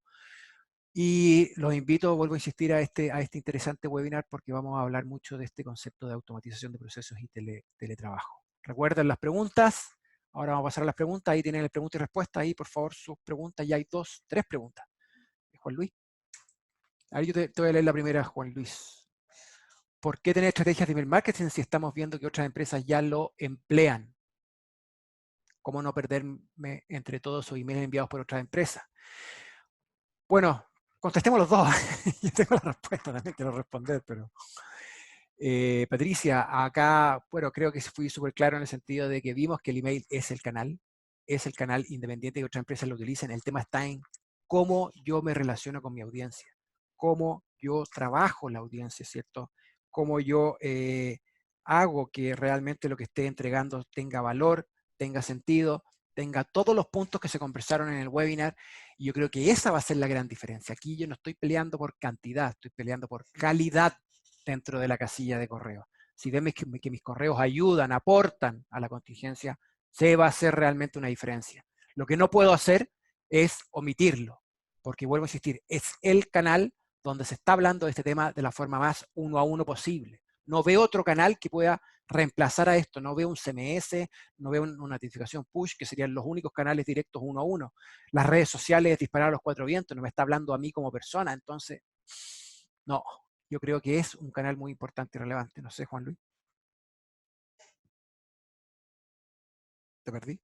Y los invito, vuelvo a insistir, a este interesante webinar porque vamos a hablar mucho de este concepto de automatización de procesos y teletrabajo. Recuerden las preguntas. Ahora vamos a pasar a las preguntas. Ahí tienen el pregunta y respuesta. Ahí, por favor, sus preguntas. Ya hay tres preguntas. Juan Luis. Ahí yo te voy a leer la primera, Juan Luis. ¿Por qué tener estrategias de email marketing si estamos viendo que otras empresas ya lo emplean? ¿Cómo no perderme entre todos esos emails enviados por otras empresas? Bueno, contestemos los dos. Yo tengo la respuesta, también quiero responder, pero... Patricia, acá, bueno, creo que fui súper claro en el sentido de que vimos que el email es el canal independiente que otras empresas lo utilicen. El tema está en cómo yo me relaciono con mi audiencia, cómo yo trabajo la audiencia, ¿cierto? Cómo yo hago que realmente lo que esté entregando tenga valor, tenga sentido, tenga todos los puntos que se conversaron en el webinar. Y yo creo que esa va a ser la gran diferencia. Aquí yo no estoy peleando por cantidad, estoy peleando por calidad dentro de la casilla de correo. Si ven que mis correos ayudan, aportan a la contingencia, se va a hacer realmente una diferencia. Lo que no puedo hacer es omitirlo, porque vuelvo a insistir, es el canal donde se está hablando de este tema de la forma más uno a uno posible. No veo otro canal que pueda reemplazar a esto, no veo un CMS, no veo una notificación push, que serían los únicos canales directos uno a uno. Las redes sociales disparar a los cuatro vientos, no me está hablando a mí como persona, entonces, no, yo creo que es un canal muy importante y relevante. No sé, Juan Luis. ¿Te perdí?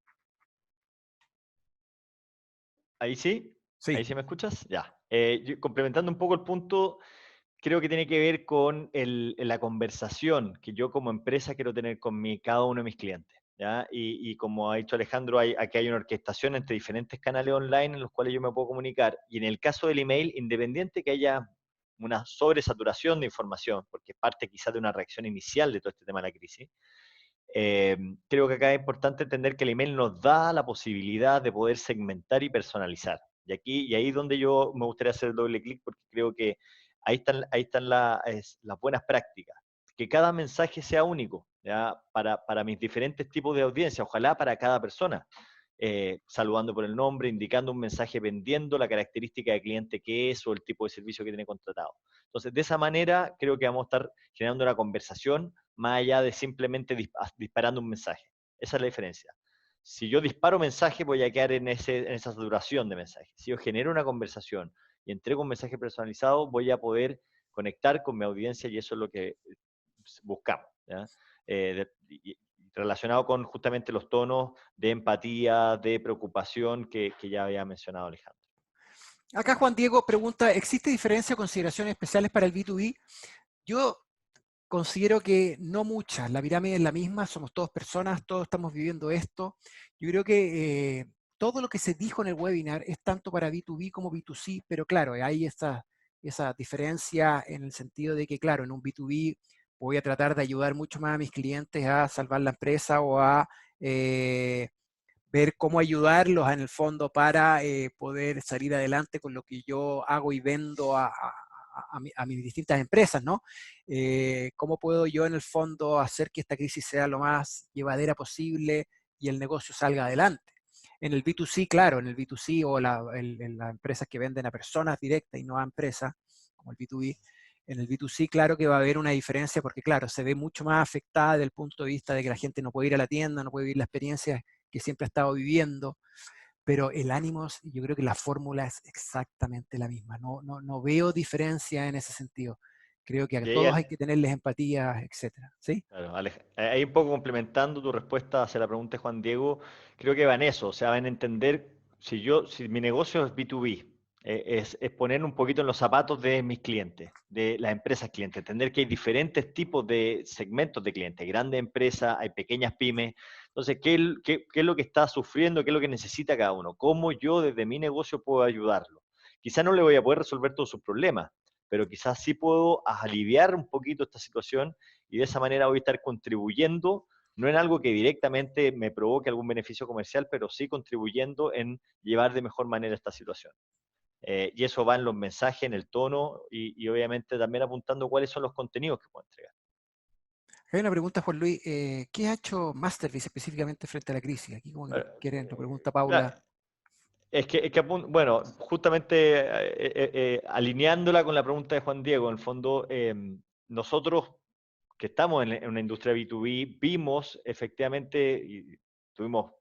Ahí sí, Sí. ahí sí me escuchas, ya. Complementando un poco el punto, creo que tiene que ver con la conversación que yo como empresa quiero tener con cada uno de mis clientes. ¿Ya? Y como ha dicho Alejandro, aquí hay una orquestación entre diferentes canales online en los cuales yo me puedo comunicar. Y en el caso del email, independiente que haya una sobresaturación de información, porque es parte quizás de una reacción inicial de todo este tema de la crisis, creo que acá es importante entender que el email nos da la posibilidad de poder segmentar y personalizar. Y ahí es donde yo me gustaría hacer el doble clic, porque creo que ahí están las buenas prácticas. Que cada mensaje sea único, ¿ya? Para mis diferentes tipos de audiencia, ojalá para cada persona. Saludando por el nombre, indicando un mensaje, vendiendo la característica de cliente que es o el tipo de servicio que tiene contratado. Entonces, de esa manera, creo que vamos a estar generando una conversación más allá de simplemente disparando un mensaje. Esa es la diferencia. Si yo disparo mensaje, voy a quedar en esa saturación de mensajes. Si yo genero una conversación y entrego un mensaje personalizado, voy a poder conectar con mi audiencia y eso es lo que buscamos. ¿Ya? Relacionado con justamente los tonos de empatía, de preocupación que ya había mencionado Alejandro. Acá Juan Diego pregunta, ¿existe diferencia o consideraciones especiales para el B2B? Yo considero que no muchas, la pirámide es la misma, somos todos personas, todos estamos viviendo esto. Yo creo que todo lo que se dijo en el webinar es tanto para B2B como B2C, pero claro, hay esa diferencia en el sentido de que, claro, en un B2B voy a tratar de ayudar mucho más a mis clientes a salvar la empresa o a ver cómo ayudarlos en el fondo para poder salir adelante con lo que yo hago y vendo a mis distintas empresas, ¿no? ¿Cómo puedo yo en el fondo hacer que esta crisis sea lo más llevadera posible y el negocio salga adelante? En el B2C, claro, en el B2C o en las empresas que venden a personas directas y no a empresas, como el B2B, en el B2C, claro que va a haber una diferencia porque, claro, se ve mucho más afectada desde el punto de vista de que la gente no puede ir a la tienda, no puede vivir la experiencia que siempre ha estado viviendo, pero el ánimo, yo creo que la fórmula es exactamente la misma. No veo diferencia en ese sentido. Creo que a Y ahí, todos hay que tenerles empatía, etcétera. ¿Sí? claro, ahí un poco complementando tu respuesta hacia la pregunta de Juan Diego, creo que va en eso, o sea, va en entender, si mi negocio es B2B, es poner un poquito en los zapatos de mis clientes, de las empresas clientes, entender que hay diferentes tipos de segmentos de clientes, grandes empresas, hay pequeñas pymes, entonces, ¿qué es lo que está sufriendo, qué es lo que necesita cada uno? ¿Cómo yo desde mi negocio puedo ayudarlo? Quizá no le voy a poder resolver todos sus problemas, pero quizás sí puedo aliviar un poquito esta situación y de esa manera voy a estar contribuyendo, no en algo que directamente me provoque algún beneficio comercial, pero sí contribuyendo en llevar de mejor manera esta situación. Y eso va en los mensajes, en el tono y obviamente también apuntando cuáles son los contenidos que puedo entregar. Hay una pregunta, Juan Luis. ¿Qué ha hecho Masterpiece específicamente frente a la crisis? Aquí como que nos quieren, lo pregunta Paula. Claro, bueno, justamente alineándola con la pregunta de Juan Diego, en el fondo, nosotros que estamos en una industria B2B, vimos efectivamente y tuvimos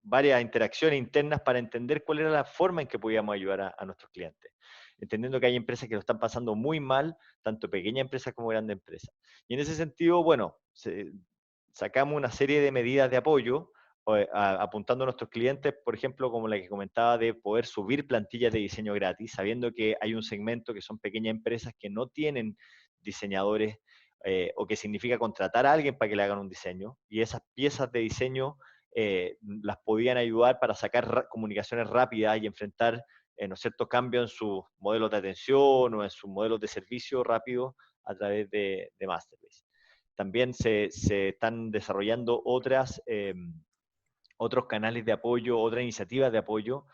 varias interacciones internas para entender cuál era la forma en que podíamos ayudar a nuestros clientes, entendiendo que hay empresas que lo están pasando muy mal, tanto pequeñas empresas como grandes empresas. Y en ese sentido, bueno, sacamos una serie de medidas de apoyo, apuntando a nuestros clientes, por ejemplo, como la que comentaba, de poder subir plantillas de diseño gratis, sabiendo que hay un segmento que son pequeñas empresas que no tienen diseñadores o que significa contratar a alguien para que le hagan un diseño, y esas piezas de diseño las podían ayudar para sacar comunicaciones rápidas y enfrentar ¿no es cierto?, cambios en sus modelos de atención o en sus modelos de servicio rápido a través de Masterbase. También se están desarrollando otros canales de apoyo, otras iniciativas de apoyo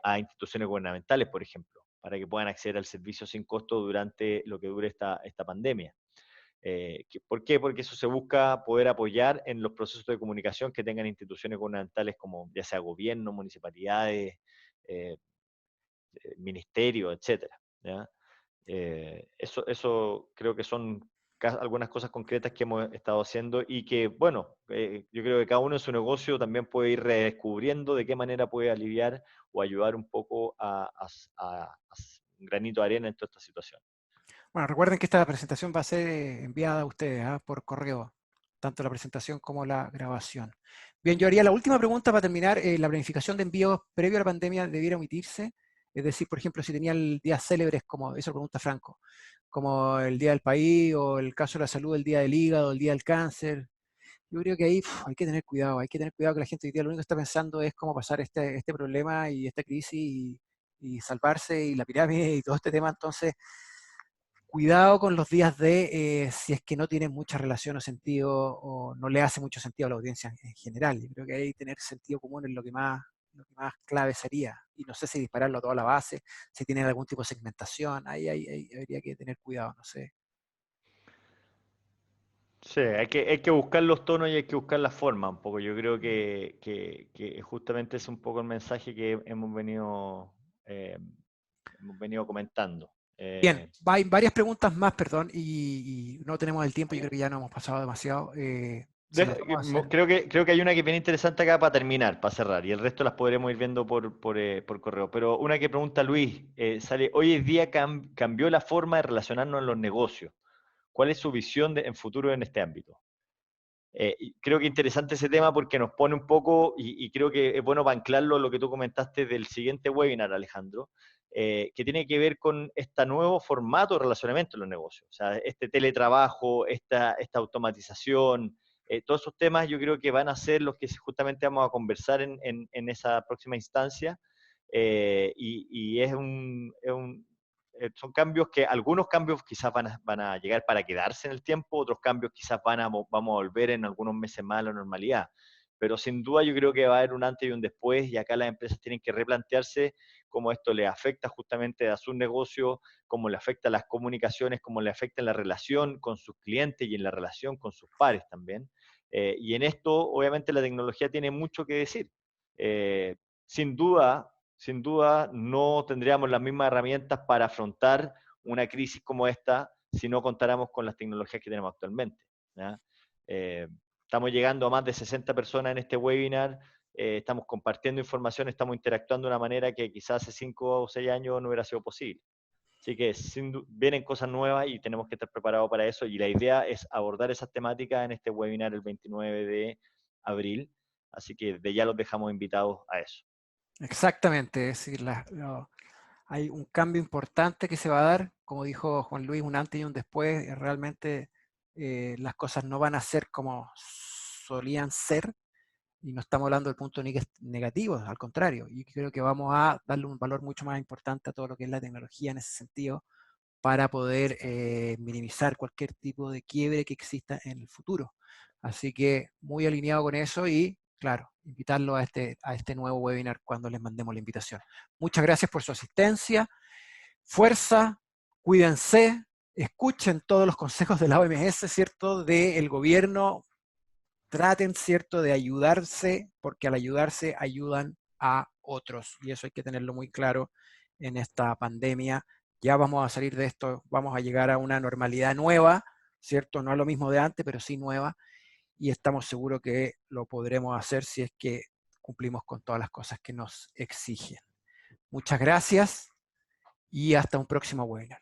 a instituciones gubernamentales, por ejemplo, para que puedan acceder al servicio sin costo durante lo que dure esta pandemia. ¿Por qué? Porque eso se busca poder apoyar en los procesos de comunicación que tengan instituciones gubernamentales como ya sea gobierno, municipalidades, eh, ministerios, etcétera, ¿ya? Eso creo que son algunas cosas concretas que hemos estado haciendo y que, bueno, yo creo que cada uno en su negocio también puede ir redescubriendo de qué manera puede aliviar o ayudar un poco a un granito de arena en toda esta situación. Bueno, recuerden que esta presentación va a ser enviada a ustedes por correo, tanto la presentación como la grabación. Bien, yo haría la última pregunta para terminar. La planificación de envíos previo a la pandemia debiera omitirse. Es decir, por ejemplo, si tenían días célebres, como eso pregunta Franco, como el Día del País o el caso de la salud, el Día del Hígado, el Día del Cáncer. Yo creo que ahí hay que tener cuidado que la gente hoy día lo único que está pensando es cómo pasar este problema y esta crisis y salvarse y la pirámide y todo este tema. Entonces, cuidado con los días si es que no tiene mucha relación o sentido o no le hace mucho sentido a la audiencia en general. Yo creo que hay que tener sentido común es lo que más clave sería. Y no sé si dispararlo a toda la base, si tienen algún tipo de segmentación, ahí habría que tener cuidado, no sé. Sí, hay que buscar los tonos y hay que buscar la forma un poco. Yo creo que justamente es un poco el mensaje que hemos venido comentando. Bien, hay varias preguntas más, perdón, y no tenemos el tiempo, yo creo que ya no hemos pasado demasiado. Si las vamos a hacer. Creo que hay una que es bien interesante acá para terminar, para cerrar, y el resto las podremos ir viendo por correo. Pero una que pregunta Luis, sale, hoy en día cambió la forma de relacionarnos en los negocios. ¿Cuál es su visión en futuro en este ámbito? Y creo que interesante ese tema porque nos pone un poco, y creo que es bueno para anclarlo a lo que tú comentaste del siguiente webinar, Alejandro, que tiene que ver con este nuevo formato de relacionamiento en los negocios. O sea, este teletrabajo, esta automatización, todos esos temas yo creo que van a ser los que justamente vamos a conversar en esa próxima instancia. Y son cambios que algunos cambios quizás van a llegar para quedarse en el tiempo, otros cambios quizás vamos a volver en algunos meses más a la normalidad. Pero sin duda yo creo que va a haber un antes y un después y acá las empresas tienen que replantearse cómo esto les afecta justamente a su negocio, cómo le afecta a las comunicaciones, cómo le afecta en la relación con sus clientes y en la relación con sus pares también. Y en esto, obviamente, la tecnología tiene mucho que decir. Eh, sin duda, no tendríamos las mismas herramientas para afrontar una crisis como esta si no contáramos con las tecnologías que tenemos actualmente, ¿ya? Eh, Estamos llegando a más de 60 personas en este webinar, estamos compartiendo información, estamos interactuando de una manera que quizás hace 5 o 6 años no hubiera sido posible. Así que vienen cosas nuevas y tenemos que estar preparados para eso. Y la idea es abordar esas temáticas en este webinar el 29 de abril. Así que de ya los dejamos invitados a eso. Exactamente, es decir, hay un cambio importante que se va a dar, como dijo Juan Luis, un antes y un después. Realmente las cosas no van a ser como solían ser, y no estamos hablando del punto negativo, al contrario, y creo que vamos a darle un valor mucho más importante a todo lo que es la tecnología en ese sentido para poder minimizar cualquier tipo de quiebre que exista en el futuro. Así que muy alineado con eso y, claro, invitarlo a este nuevo webinar cuando les mandemos la invitación. Muchas gracias por su asistencia. Fuerza, cuídense, escuchen todos los consejos de la OMS, ¿cierto? Del gobierno. Traten, ¿cierto?, de ayudarse, porque al ayudarse ayudan a otros. Y eso hay que tenerlo muy claro en esta pandemia. Ya vamos a salir de esto, vamos a llegar a una normalidad nueva, ¿cierto? No a lo mismo de antes, pero sí nueva. Y estamos seguros que lo podremos hacer si es que cumplimos con todas las cosas que nos exigen. Muchas gracias y hasta un próximo webinar.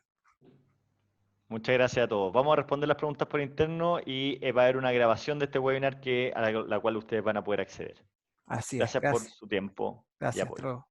Muchas gracias a todos. Vamos a responder las preguntas por interno y va a haber una grabación de este webinar a la cual ustedes van a poder acceder. Así es, Gracias por gracias. su tiempo y Gracias, hasta apoyo. luego.